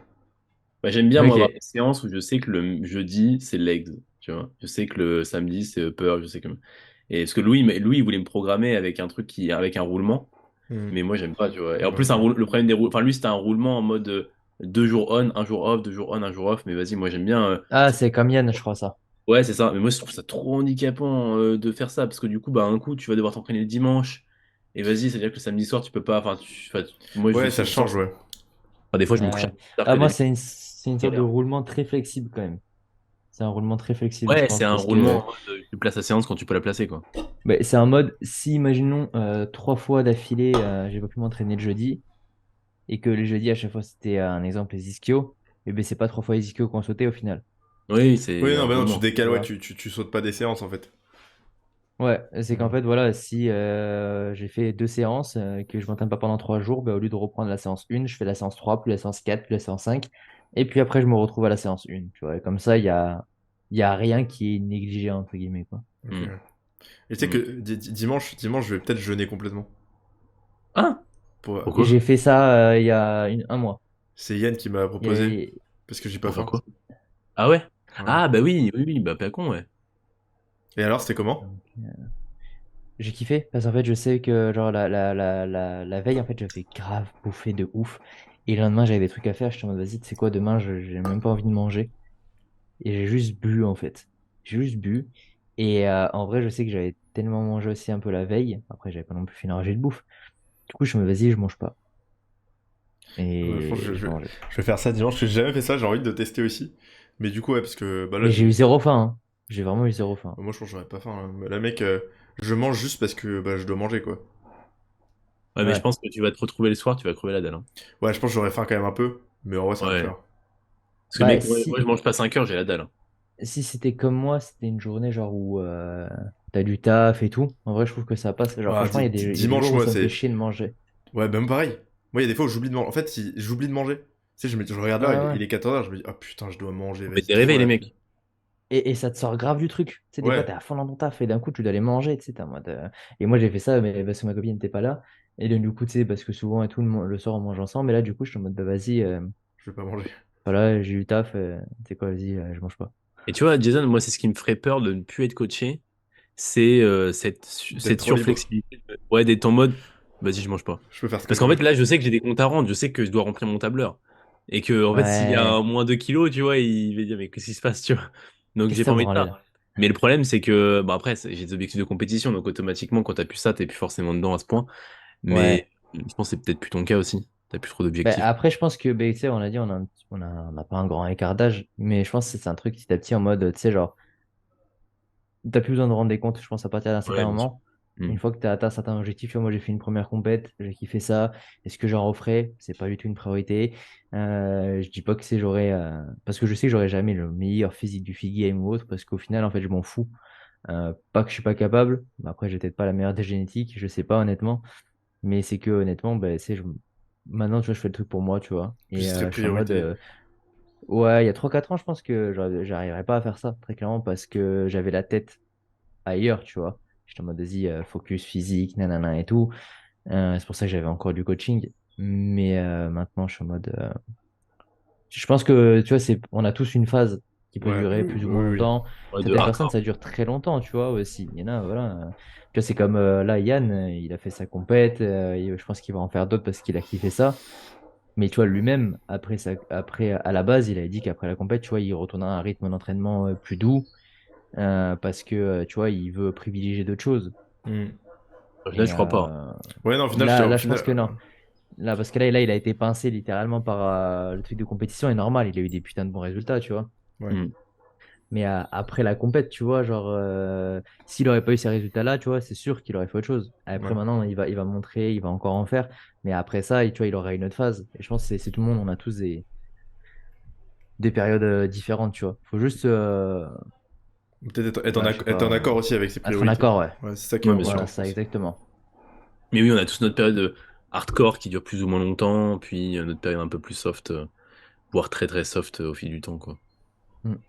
Speaker 1: Bah, j'aime bien, moi, avoir
Speaker 3: ok.
Speaker 1: des séances où je sais que le jeudi, c'est legs, tu vois. Je sais que le samedi, c'est upper, je sais que... Et parce que Louis, il voulait me programmer avec un truc avec un roulement,
Speaker 2: Hmm.
Speaker 1: mais moi, j'aime pas, tu vois. Et en
Speaker 2: Moi,
Speaker 1: plus,
Speaker 2: non.
Speaker 1: le problème des roulements... Enfin, lui, c'était un roulement en mode 2 jours on, un jour off, 2 jours on, un jour off, mais vas-y, moi, j'aime bien...
Speaker 3: Ah, c'est comme Yann, je crois, ça.
Speaker 1: Ouais, c'est ça. Mais moi, je trouve ça trop handicapant de faire ça, parce que du coup, bah, un coup, tu vas devoir t'entraîner le dimanche, et vas-y, c'est-à-dire que le samedi soir, tu peux pas... Enfin, moi,
Speaker 2: Ouais, ça
Speaker 1: je sens...
Speaker 2: change, ouais.
Speaker 1: Enfin, des fois, je me
Speaker 3: Ah,
Speaker 1: couche un
Speaker 3: ouais.
Speaker 1: peu plus tard
Speaker 3: Ah,
Speaker 1: que
Speaker 3: moi,
Speaker 1: d'habitude.
Speaker 3: c'est une sorte de roulement très flexible quand même. C'est un roulement très flexible, je
Speaker 1: Ouais, c'est
Speaker 3: pense,
Speaker 1: un
Speaker 3: parce que
Speaker 1: roulement en mode tu places la séance quand tu peux la placer, quoi.
Speaker 3: bah, c'est un mode, si imaginons 3 fois d'affilée, j'ai pas pu m'entraîner le jeudi, et que le jeudi, à chaque fois, c'était un exemple, les ischios, et ben c'est pas 3 fois les ischios qu'on sautait au final.
Speaker 1: Oui,
Speaker 2: Oui,
Speaker 1: c'est
Speaker 2: non,
Speaker 1: un
Speaker 2: bah non, tu
Speaker 1: roulement.
Speaker 2: décales,
Speaker 3: Tu
Speaker 2: ouais,
Speaker 3: vois.
Speaker 2: tu sautes pas des séances en fait.
Speaker 3: Ouais, c'est qu'en
Speaker 2: Mm.
Speaker 3: fait, voilà, si j'ai fait 2 séances, que je m'entraîne pas pendant 3 jours, bah, au lieu de reprendre la séance 1, je fais la séance 3, puis la séance 4, puis la séance 5. Et puis après, je me retrouve à la séance 1. Tu vois. Et comme ça, il y a rien qui est négligé, entre guillemets, quoi.
Speaker 2: Ok.
Speaker 1: Mm.
Speaker 2: Et tu sais que
Speaker 1: Mm.
Speaker 2: dimanche, je vais peut-être jeûner complètement.
Speaker 1: Ah,
Speaker 2: Pour...
Speaker 3: Et
Speaker 1: pourquoi?
Speaker 3: j'ai fait ça il y a un mois.
Speaker 2: C'est Yann qui m'a
Speaker 3: Il y
Speaker 2: proposé,
Speaker 3: a-
Speaker 2: parce que j'ai pas
Speaker 1: Pour faire
Speaker 2: faim.
Speaker 1: quoi? Ah ouais?
Speaker 2: Ouais.
Speaker 1: Ah bah oui, oui, oui, bah pas con, ouais.
Speaker 2: Et alors, c'était comment?
Speaker 3: donc, j'ai kiffé parce qu'en fait, je sais que genre la veille, en fait, j'avais grave bouffé de ouf. Et le lendemain, j'avais des trucs à faire. Je suis en mode, vas-y, tu sais quoi, demain, j'ai même pas envie de manger. Et j'ai juste bu, en fait. J'ai juste bu. Et en vrai, je sais que j'avais tellement mangé aussi un peu la veille. Après, j'avais pas non plus fait une rangée de bouffe. Du coup, je me vas-y, je mange pas.
Speaker 2: Ouais, je pense que
Speaker 3: Et j'ai pas mangé.
Speaker 2: je vais faire ça dimanche, parce que j'ai jamais fait ça, j'ai envie de tester aussi. Mais du coup, ouais, parce que bah là,
Speaker 3: Mais j'ai eu zéro faim, hein. J'ai vraiment eu zéro faim.
Speaker 2: moi je pense que j'aurais pas faim, hein. Mais là, mec, je mange juste parce que bah, je dois manger, quoi.
Speaker 1: Ouais, mais je
Speaker 3: Ouais.
Speaker 1: pense que tu vas te retrouver le soir, tu vas crever la dalle, hein.
Speaker 2: Ouais, je pense que j'aurais faim quand même un peu, mais en vrai, ça va le
Speaker 1: Ouais.
Speaker 2: faire.
Speaker 1: Parce que
Speaker 3: Bah,
Speaker 1: mec, moi, je mange pas 5 heures, j'ai la dalle, hein.
Speaker 3: si c'était comme moi, c'était une journée genre où t'as du taf et tout. En vrai, je trouve que ça passe. Genre,
Speaker 2: Ah,
Speaker 3: franchement, il y a des
Speaker 2: dimanche,
Speaker 3: jours où
Speaker 2: moi,
Speaker 3: ça me fait
Speaker 2: c'est.
Speaker 3: chier de manger.
Speaker 2: Ouais, même pareil. Moi, il y a des fois où j'oublie de manger. En fait, si j'oublie de manger. Tu sais, je regarde
Speaker 3: Ouais,
Speaker 2: l'heure,
Speaker 3: ouais.
Speaker 2: il est 14h, je me dis, ah putain, je dois manger,
Speaker 1: Faut mettre
Speaker 2: vas-y,
Speaker 1: des
Speaker 2: trop
Speaker 1: réveils,
Speaker 2: la
Speaker 1: les
Speaker 2: flemme.
Speaker 1: mecs.
Speaker 3: Et ça te sort grave du truc. Tu sais, des fois,
Speaker 2: Ouais,
Speaker 3: t'es à fond dans ton taf et d'un coup, tu dois aller manger. Tu sais, t'es en mode, Et moi, j'ai fait ça mais parce que ma copine n'était pas là. Et donc, du coup, tu sais, parce que souvent et tout, le soir, on mange ensemble. Et là, du coup, je suis en mode, bah, vas-y,
Speaker 2: je vais pas manger.
Speaker 3: voilà, j'ai eu le taf. Tu sais quoi, vas-y, je mange pas.
Speaker 1: Et tu vois, Jason, moi, c'est ce qui me ferait peur de ne plus être coaché, c'est
Speaker 2: D'être
Speaker 1: cette
Speaker 2: trop libre.
Speaker 1: surflexibilité. Ouais, d'être en mode, vas-y, je mange pas.
Speaker 2: Je peux faire ce que
Speaker 1: Parce
Speaker 2: je
Speaker 1: qu'en
Speaker 2: veux.
Speaker 1: fait, là, je sais que j'ai des comptes à rendre, je sais que je dois remplir mon tableur. Et que, en fait, s'il y a
Speaker 3: Ouais.
Speaker 1: un moins 2 kilos, tu vois, il va dire, mais qu'est-ce qui se passe, tu vois. Donc,
Speaker 3: Qu'est-ce
Speaker 1: j'ai
Speaker 3: que
Speaker 1: pas
Speaker 3: t'as
Speaker 1: envie de
Speaker 3: branlé
Speaker 1: ça.
Speaker 3: là?
Speaker 1: Mais le problème, c'est que, bah après, j'ai des objectifs de compétition, donc automatiquement, quand t'as plus ça, t'es plus forcément dedans à ce point. Mais
Speaker 3: Ouais.
Speaker 1: je pense que c'est peut-être plus ton cas aussi. T'as plus trop
Speaker 3: Ben,
Speaker 1: d'objectifs.
Speaker 3: après, je pense que, ben, tu sais, on a dit, on n'a pas un grand écart d'âge, mais je pense que c'est un truc petit à petit en mode, tu sais, genre, t'as plus besoin de rendre des comptes, je pense, à partir d'un
Speaker 1: Ouais,
Speaker 3: certain
Speaker 1: bien sûr.
Speaker 3: moment.
Speaker 1: Hmm.
Speaker 3: Une fois que tu as atteint certains objectifs, tu vois, moi, j'ai fait une première compète, j'ai kiffé ça. Est-ce que j'en referai? C'est pas du tout une priorité. Je dis pas que c'est j'aurais, parce que je sais que j'aurais jamais le meilleur physique du free game ou autre, parce qu'au final, en fait, je m'en fous. Pas que je suis pas capable, mais après, j'ai peut-être pas la meilleure des génétiques, je sais pas, honnêtement. Mais c'est que, honnêtement, ben, c'est, maintenant, tu vois, je fais le truc pour moi, tu vois.
Speaker 2: Puis
Speaker 3: Et
Speaker 2: ce serait
Speaker 3: je suis en mode,
Speaker 2: priorité.
Speaker 3: ouais, il y a 3 4 ans, je pense que j'arriverais pas à faire ça, très clairement, parce que j'avais la tête ailleurs, tu vois. J'étais en mode, vas-y, focus physique, nanana et tout. C'est pour ça que j'avais encore du coaching. Mais maintenant, je suis en mode. Je pense que, tu vois, on a tous une phase qui peut
Speaker 2: Ouais,
Speaker 3: durer plus ou moins
Speaker 2: oui, oui.
Speaker 3: longtemps.
Speaker 1: Ouais, de
Speaker 3: Certaines personnes,
Speaker 1: hardcore.
Speaker 3: ça dure très longtemps, tu vois, aussi. Il y en a, voilà. Tu vois, c'est comme là, Yann, il a fait sa compète. Je pense qu'il va en faire d'autres parce qu'il a kiffé ça. Mais tu vois, lui-même, après, à la base, il avait dit qu'après la compète, tu vois, il retournera à un rythme d'entraînement plus doux parce que, tu vois, il veut privilégier d'autres choses.
Speaker 2: Hmm.
Speaker 1: Là,
Speaker 3: Et
Speaker 1: je crois pas.
Speaker 2: Ouais, non, au final,
Speaker 3: là,
Speaker 2: au
Speaker 3: je pense
Speaker 2: final,
Speaker 3: que non. Là, parce que là, il a été pincé littéralement par le truc de compétition. Et normal, il a eu des putains de bons résultats, tu vois.
Speaker 2: ouais,
Speaker 1: Hmm.
Speaker 3: Mais après la compète, tu vois, genre, s'il aurait pas eu ces résultats-là, tu vois, c'est sûr qu'il aurait fait autre chose. Après,
Speaker 2: ouais.
Speaker 3: maintenant, il va montrer, il va encore en faire. Mais après ça, tu vois, il aura une autre phase. Et je pense que c'est tout le monde, on a tous des périodes différentes, tu vois. Faut juste,
Speaker 2: Peut-être
Speaker 3: bah, je sais
Speaker 2: être en
Speaker 3: pas,
Speaker 2: accord aussi avec ses
Speaker 3: être en
Speaker 2: priorités.
Speaker 3: accord, ouais.
Speaker 2: Ouais, c'est ça qui est
Speaker 1: Ouais, bien
Speaker 2: important,
Speaker 3: Voilà,
Speaker 2: je
Speaker 3: ça,
Speaker 2: pense.
Speaker 3: exactement.
Speaker 1: Mais oui, on a tous notre période hardcore qui dure plus ou moins longtemps, puis notre période un peu plus soft, voire très très soft au fil du temps, quoi.
Speaker 3: Mm.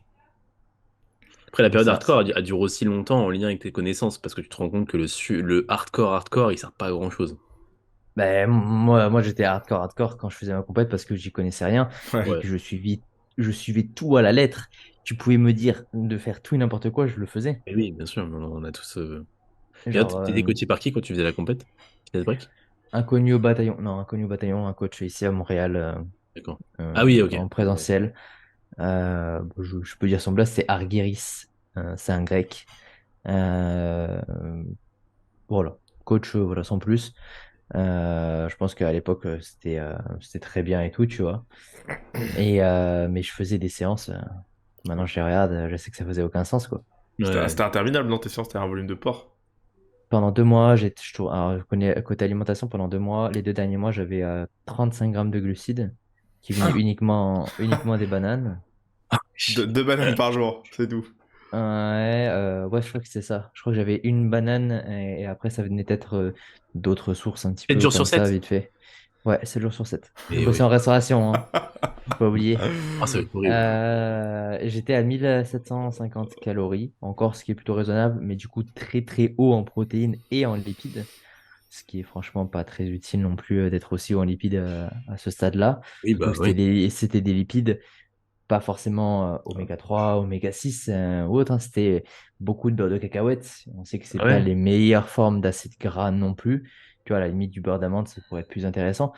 Speaker 1: Après, la
Speaker 3: C'est
Speaker 1: période
Speaker 3: ça.
Speaker 1: hardcore, elle dure aussi longtemps en lien avec tes connaissances, parce que tu te rends compte que le hardcore, il sert pas à grand-chose.
Speaker 3: Ben, moi j'étais hardcore quand je faisais ma compète parce que j'y connaissais rien et
Speaker 2: Ouais.
Speaker 3: que je suivais tout à la lettre. Tu pouvais me dire de faire tout et n'importe quoi, je le faisais.
Speaker 1: Et oui, bien sûr, on a tous. Et là,
Speaker 3: Genre,
Speaker 1: t'étais coaché par qui quand tu faisais la compète? Fitness Break?
Speaker 3: inconnu au bataillon, non, inconnu au bataillon, un coach ici à Montréal
Speaker 1: D'accord. Ah oui, ok.
Speaker 3: en présentiel. Je peux dire son blast, c'est Argyris. C'est un grec. Euh, voilà, coach, voilà, sans plus. Je pense qu'à l'époque, c'était très bien et tout, tu vois. Mais je faisais des séances. Maintenant, je les regarde, je sais que ça faisait aucun sens, quoi.
Speaker 1: Ouais.
Speaker 2: C'était interminable, non, tes séances, c'était un volume de porc.
Speaker 3: Pendant 2 mois, alors, je connais côté alimentation, pendant 2 mois, les 2 derniers mois, j'avais 5 grammes de glucides qui venaient uniquement des bananes.
Speaker 2: Deux bananes par jour, c'est tout.
Speaker 3: Ouais, je crois que c'est ça. Je crois que j'avais une banane et après ça venait d'être d'autres sources un petit
Speaker 1: 7
Speaker 3: peu
Speaker 1: jours sur
Speaker 3: comme ça,
Speaker 1: 7.
Speaker 3: vite fait. Ouais, 7 jours sur 7. Je
Speaker 1: Et
Speaker 3: bossais
Speaker 1: oui.
Speaker 3: en restauration, hein, faut pas oublier.
Speaker 1: Ah, ça va être horrible.
Speaker 3: J'étais à 1750 calories, encore ce qui est plutôt raisonnable, mais du coup très très haut en protéines et en lipides, ce qui est franchement pas très utile non plus d'être aussi haut en lipides à ce stade-là.
Speaker 1: Oui,
Speaker 3: Surtout
Speaker 1: bah
Speaker 3: que
Speaker 1: oui.
Speaker 3: c'était des lipides pas forcément oméga 3, oméga 6 ou autre, hein. C'était beaucoup de beurre de cacahuète. On sait que c'est
Speaker 1: Ah
Speaker 3: pas
Speaker 1: ouais?
Speaker 3: les meilleures formes d'acides gras non plus. Tu vois, à la limite du beurre d'amande, ça pourrait être plus intéressant.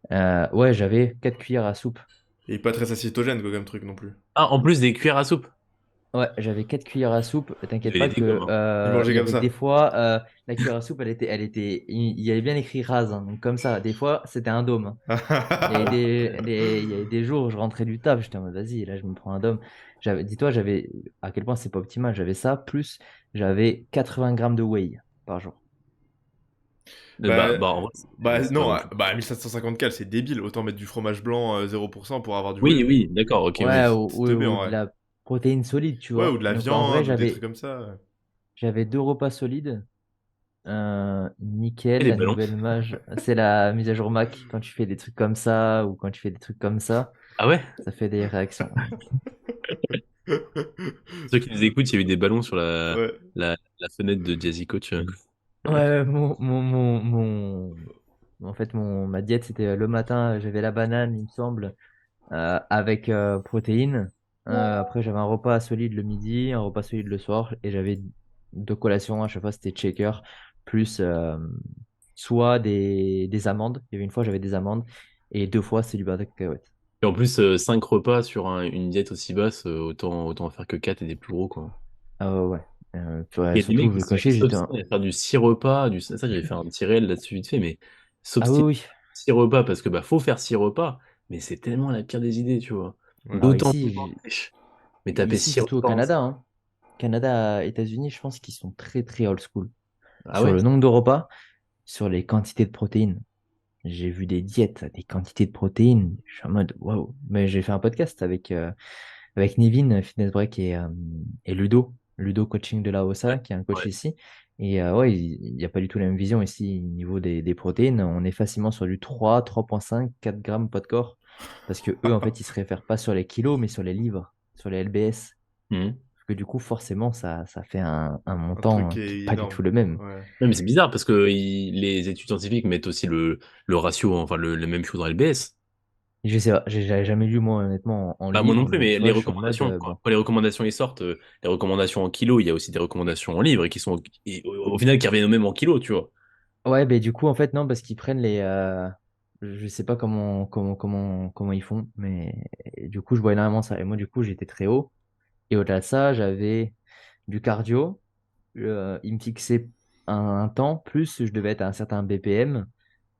Speaker 3: Ouais, j'avais 4 cuillères à soupe.
Speaker 2: Et pas très satiétogène, quoi, comme truc non plus.
Speaker 1: Ah, en plus des cuillères à soupe.
Speaker 3: Ouais, j'avais 4 cuillères à soupe.
Speaker 1: Il
Speaker 3: T'inquiète
Speaker 1: avait
Speaker 3: pas
Speaker 1: des gommes,
Speaker 3: que
Speaker 1: hein.
Speaker 2: Il
Speaker 3: il
Speaker 2: mangeait
Speaker 3: y
Speaker 2: comme
Speaker 3: avait des
Speaker 2: ça.
Speaker 3: fois, la cuillère à soupe, il y avait bien écrit rase, hein. Donc comme ça, des fois, c'était un dôme, hein. Il y avait des jours où je rentrais du taf, j'étais en mode vas-y, là je me prends un dôme. Dis-toi, j'avais à quel point c'est pas optimal. J'avais ça, plus j'avais 80 grammes de whey par jour.
Speaker 2: Bah,
Speaker 1: En vrai, c'est pas
Speaker 2: non,
Speaker 1: non plus.
Speaker 2: bah 1750 cal, c'est débile. Autant mettre du fromage blanc 0% pour avoir du whey.
Speaker 1: Oui, oui, d'accord, ok,
Speaker 3: Ouais,
Speaker 1: oui.
Speaker 2: C'est teubé en
Speaker 3: ou de
Speaker 2: vrai.
Speaker 3: la protéine solide, tu
Speaker 2: Ouais, ou
Speaker 3: vois.
Speaker 2: de la
Speaker 3: Donc en vrai,
Speaker 2: viande, ou des trucs comme ça.
Speaker 3: j'avais 2 repas solides.
Speaker 1: Et
Speaker 3: Nickel,
Speaker 1: les
Speaker 3: la
Speaker 1: ballons.
Speaker 3: nouvelle mage, c'est la mise à jour Mac. Quand tu fais des trucs comme ça, ou quand tu fais des trucs comme
Speaker 1: Ah ouais?
Speaker 3: ça fait des réactions.
Speaker 1: Ceux qui nous écoutent, il y a eu des ballons sur
Speaker 2: Ouais.
Speaker 1: la fenêtre de Jazzy Coach.
Speaker 3: Ouais, en fait, ma diète, c'était le matin, j'avais la banane, il me semble, avec protéines. Après, j'avais un repas solide le midi, un repas solide le soir, et j'avais 2 collations. À chaque fois, c'était shaker, plus soit des amandes. Il y avait une fois, j'avais des amandes, et 2 fois, c'est du beurre de cacahuète.
Speaker 1: Et en plus, 5 repas sur une diète aussi basse, autant en faire que 4 et des plus gros, quoi.
Speaker 3: Ah ouais, ouais. Ouais,
Speaker 1: Il y a des mecs
Speaker 3: surtout,
Speaker 1: qui
Speaker 3: quand je sais, j'étais
Speaker 1: s'obstinent à faire du 6 repas, ça j'avais fait un petit réel là-dessus vite fait, mais
Speaker 3: Ah oui,
Speaker 1: s'obstiner
Speaker 3: oui.
Speaker 1: 6 repas parce que bah faut faire 6 repas, mais c'est tellement la pire des idées, tu vois.
Speaker 2: Ouais.
Speaker 3: Alors
Speaker 1: Autant
Speaker 3: ici,
Speaker 1: de pêche, mais taper
Speaker 3: ici,
Speaker 1: 6
Speaker 3: surtout au
Speaker 1: repas en
Speaker 3: Canada,
Speaker 1: salle.
Speaker 3: hein. Canada, États-Unis, je pense qu'ils sont très, très old school.
Speaker 1: Ah
Speaker 3: Sur
Speaker 1: ouais?
Speaker 3: le nombre de repas, sur les quantités de protéines. J'ai vu des diètes, des quantités de protéines. Je suis en mode waouh. Mais j'ai fait un podcast avec Nevin, Fitness Break et Ludo. Ludo Coaching de la OSA, qui est un coach
Speaker 1: Ouais.
Speaker 3: ici. Et ouais, il n'y a pas du tout la même vision ici au niveau des protéines. On est facilement sur du 3,5, 4 grammes poids de corps. Parce que eux, en fait, ils se réfèrent pas sur les kilos, mais sur les livres, sur les LBS.
Speaker 1: Mhm.
Speaker 3: Parce que du coup, forcément, ça fait un
Speaker 2: Un truc
Speaker 3: montant
Speaker 2: qui
Speaker 3: qui n'est
Speaker 2: est
Speaker 3: pas du
Speaker 2: énorme.
Speaker 3: tout le même.
Speaker 2: Ouais.
Speaker 1: Ouais, mais c'est bizarre parce que les études scientifiques mettent aussi le ratio, enfin le même chose dans LBS.
Speaker 3: Je sais pas, j'avais jamais lu, moi, honnêtement, en
Speaker 1: Bah, moi non
Speaker 3: livre.
Speaker 1: plus,
Speaker 3: Donc,
Speaker 1: mais
Speaker 3: tu
Speaker 1: les
Speaker 3: vois, je suis en mode,
Speaker 1: recommandations,
Speaker 3: bon.
Speaker 1: quand les recommandations ils sortent, les recommandations en kilos, il y a aussi des recommandations en livres et qui sont au final qui reviennent au même en kilos, tu vois.
Speaker 3: Ouais, ben du coup, en fait, non, parce qu'ils prennent les. Je sais pas comment ils font, mais du coup, je vois énormément ça. Et moi, du coup, j'étais très haut. Et au-delà de ça, j'avais du cardio. Il me fixait un temps, plus je devais être à un certain BPM.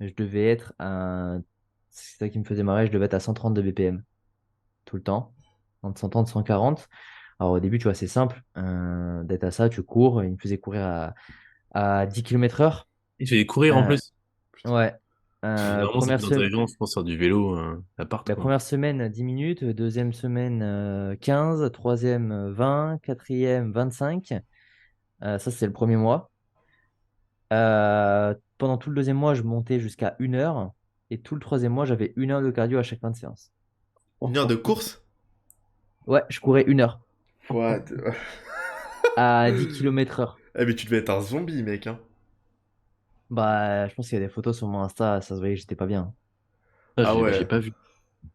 Speaker 3: Je devais être à. C'est ça qui me faisait marrer, je devais être à 132 BPM tout le temps, entre 130 et 140. Alors, au début, tu vois, c'est simple d'être à ça, tu cours. Il me faisait courir à 10 km/h.
Speaker 1: Et tu fais courir en plus.
Speaker 2: Putain.
Speaker 3: Ouais.
Speaker 1: Généralement, c'est
Speaker 3: Première
Speaker 1: plus
Speaker 3: semaine,
Speaker 1: intelligent, je pense, sur du vélo, à part,
Speaker 3: la
Speaker 1: quoi.
Speaker 3: première semaine, 10 minutes. Deuxième semaine, 15. Troisième, 20. Quatrième, 25. Ça, c'est le premier mois. Pendant tout le deuxième mois, je montais jusqu'à 1 heure. Et tout le troisième mois, j'avais 1 heure de cardio à chaque fin de séance.
Speaker 2: Une heure de course?
Speaker 3: Ouais, je courais 1 heure
Speaker 2: What?
Speaker 3: à 10 km/h.
Speaker 2: Eh, mais tu devais être un zombie, mec, hein.
Speaker 3: Bah, je pense qu'il y a des photos sur mon Insta, ça se voyait que j'étais pas bien.
Speaker 1: Ah,
Speaker 2: Ah
Speaker 1: j'ai
Speaker 2: ouais.
Speaker 1: pas vu.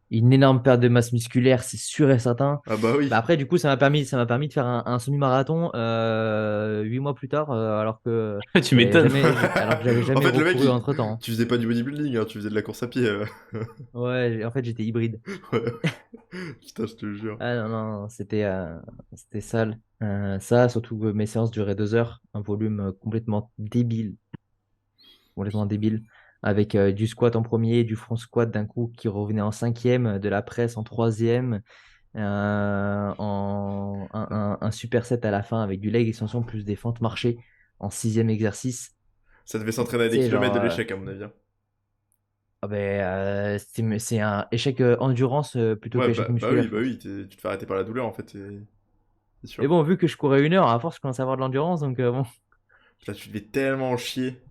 Speaker 3: Une énorme perte de masse musculaire, c'est sûr et certain.
Speaker 2: Ah bah
Speaker 3: Bah
Speaker 2: oui.
Speaker 3: après, du coup, ça m'a permis de faire un semi-marathon 8 mois plus tard,
Speaker 1: Tu m'étonnes.
Speaker 3: alors que j'avais
Speaker 2: En
Speaker 3: jamais
Speaker 2: fait, le mec,
Speaker 3: recouru entre-temps.
Speaker 2: tu faisais pas du bodybuilding, hein, tu faisais de la course à pied.
Speaker 3: Ouais, en fait, j'étais hybride.
Speaker 2: Ouais. Putain, je te jure.
Speaker 3: Ah non, non, non, c'était sale. Ça, surtout que mes séances duraient 2 heures, un volume complètement débile, avec du squat en premier, du front squat d'un coup qui revenait en cinquième, de la presse en troisième. Un superset à la fin avec du leg extension plus des fentes marchées en sixième exercice.
Speaker 2: Ça devait s'entraîner à
Speaker 3: Tu
Speaker 2: des
Speaker 3: sais,
Speaker 2: kilomètres
Speaker 3: genre,
Speaker 2: de l'échec, à mon avis, hein.
Speaker 3: Ah ben, c'est un échec endurance plutôt
Speaker 2: Ouais,
Speaker 3: qu'échec musculaire, je
Speaker 2: bah
Speaker 3: pense.
Speaker 2: oui, tu te fais arrêter par la douleur en fait, c'est
Speaker 3: Mais
Speaker 2: sûr.
Speaker 3: bon, vu que je courais 1 heure, à force, je commence à avoir de l'endurance, donc bon.
Speaker 2: Là, tu devais tellement chier.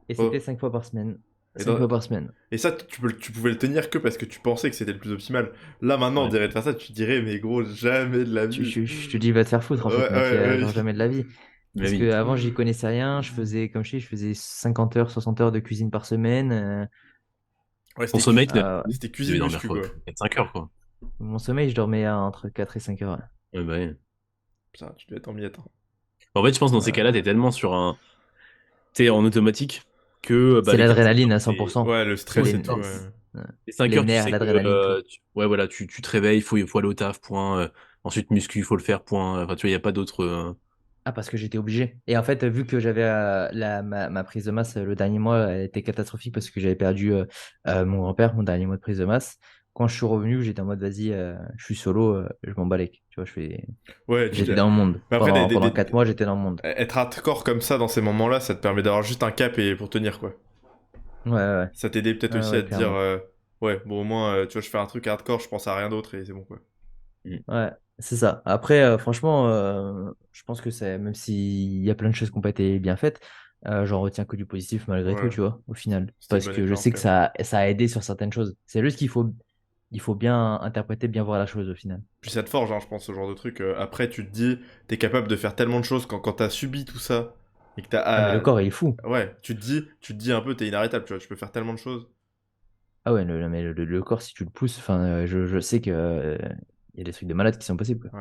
Speaker 3: Et c'était
Speaker 2: Oh.
Speaker 3: 5 fois par semaine.
Speaker 2: Et,
Speaker 3: 5 fois par semaine.
Speaker 2: et ça, tu pouvais le tenir que parce que tu pensais que c'était le plus optimal. Là, maintenant, on
Speaker 1: Ouais.
Speaker 2: dirait de faire ça, tu te dirais, mais gros, jamais de la vie.
Speaker 3: Je te dis, va te faire foutre, en fait, mec.
Speaker 2: Ouais,
Speaker 3: Genre, jamais de la vie.
Speaker 1: Mais
Speaker 3: Parce
Speaker 1: oui.
Speaker 3: que avant, j'y connaissais rien. Je faisais, comme je dis, je faisais 50 heures, 60 heures de cuisine par semaine.
Speaker 2: Ouais,
Speaker 1: Ton sommeil,
Speaker 3: Euh,
Speaker 2: c'était
Speaker 1: tu devais
Speaker 2: cuisine
Speaker 1: dormir
Speaker 2: muscu,
Speaker 1: quoi?
Speaker 2: quoi.
Speaker 1: 4-5 heures, quoi.
Speaker 3: mon sommeil, je dormais entre 4 et 5 heures. Ouais.
Speaker 1: Ouais, bah oui.
Speaker 2: Putain, tu devais être en miettes, hein.
Speaker 1: En fait, je pense dans ces
Speaker 3: Ouais.
Speaker 1: cas-là, t'es tellement sur un. T'es en automatique que bah,
Speaker 3: C'est
Speaker 1: les 4-5 heures,
Speaker 3: l'adrénaline à 100%.
Speaker 2: Ouais, le
Speaker 3: C'est
Speaker 2: stress
Speaker 3: les,
Speaker 2: et tout, ouais.
Speaker 1: les 5
Speaker 3: les
Speaker 1: heures, tu
Speaker 3: nerfs,
Speaker 1: sais que
Speaker 3: l'adrénaline, tout.
Speaker 1: ouais, voilà, tu te réveilles, il faut aller au taf, point. Ensuite, muscu, il faut le faire, point. Enfin, tu vois, il n'y a pas d'autre.
Speaker 3: Ah, parce que j'étais obligé. Et en fait, vu que j'avais ma prise de masse le dernier mois, elle était catastrophique parce que j'avais perdu mon grand-père, mon dernier mois de prise de masse. Quand je suis revenu, j'étais en mode, vas-y, je suis solo, je m'en bats les couilles. Tu vois,
Speaker 2: Ouais,
Speaker 3: j'étais dans le monde.
Speaker 2: mais après,
Speaker 3: Pendant 4 mois, j'étais dans le monde.
Speaker 2: être hardcore comme ça dans ces moments-là, ça te permet d'avoir juste un cap et pour tenir, quoi.
Speaker 3: Ouais, ouais,
Speaker 2: Ça t'aidait peut-être
Speaker 3: ouais,
Speaker 2: aussi à
Speaker 3: ouais,
Speaker 2: te dire,
Speaker 3: clairement.
Speaker 2: ouais, bon, au moins, tu vois, je fais un truc hardcore, je pense à rien d'autre et c'est bon, quoi.
Speaker 1: Mm.
Speaker 3: Ouais, c'est ça. Après, franchement, je pense que c'est, même s'il y a plein de choses qui n'ont pas été bien faites, j'en retiens que du positif malgré tout,
Speaker 2: Ouais,
Speaker 3: tu vois, au final.
Speaker 2: c'était une
Speaker 3: Parce
Speaker 2: bonne
Speaker 3: que je
Speaker 2: expérience,
Speaker 3: sais
Speaker 2: quand
Speaker 3: que
Speaker 2: même.
Speaker 3: ça a aidé sur certaines choses. C'est juste il faut bien interpréter, bien voir la chose au final.
Speaker 2: Puis ça te forge, hein, je pense, ce genre de truc. Après, tu te dis, t'es capable de faire tellement de choses quand t'as subi tout ça et que
Speaker 3: Ah, mais le
Speaker 2: t'as.
Speaker 3: corps, il est fou.
Speaker 2: Ouais, tu te dis un peu, t'es inarrêtable, tu vois, tu peux faire tellement de choses.
Speaker 3: Ah ouais, mais le corps, si tu le pousses, enfin, je sais que, il y a des trucs de malade qui sont possibles, quoi.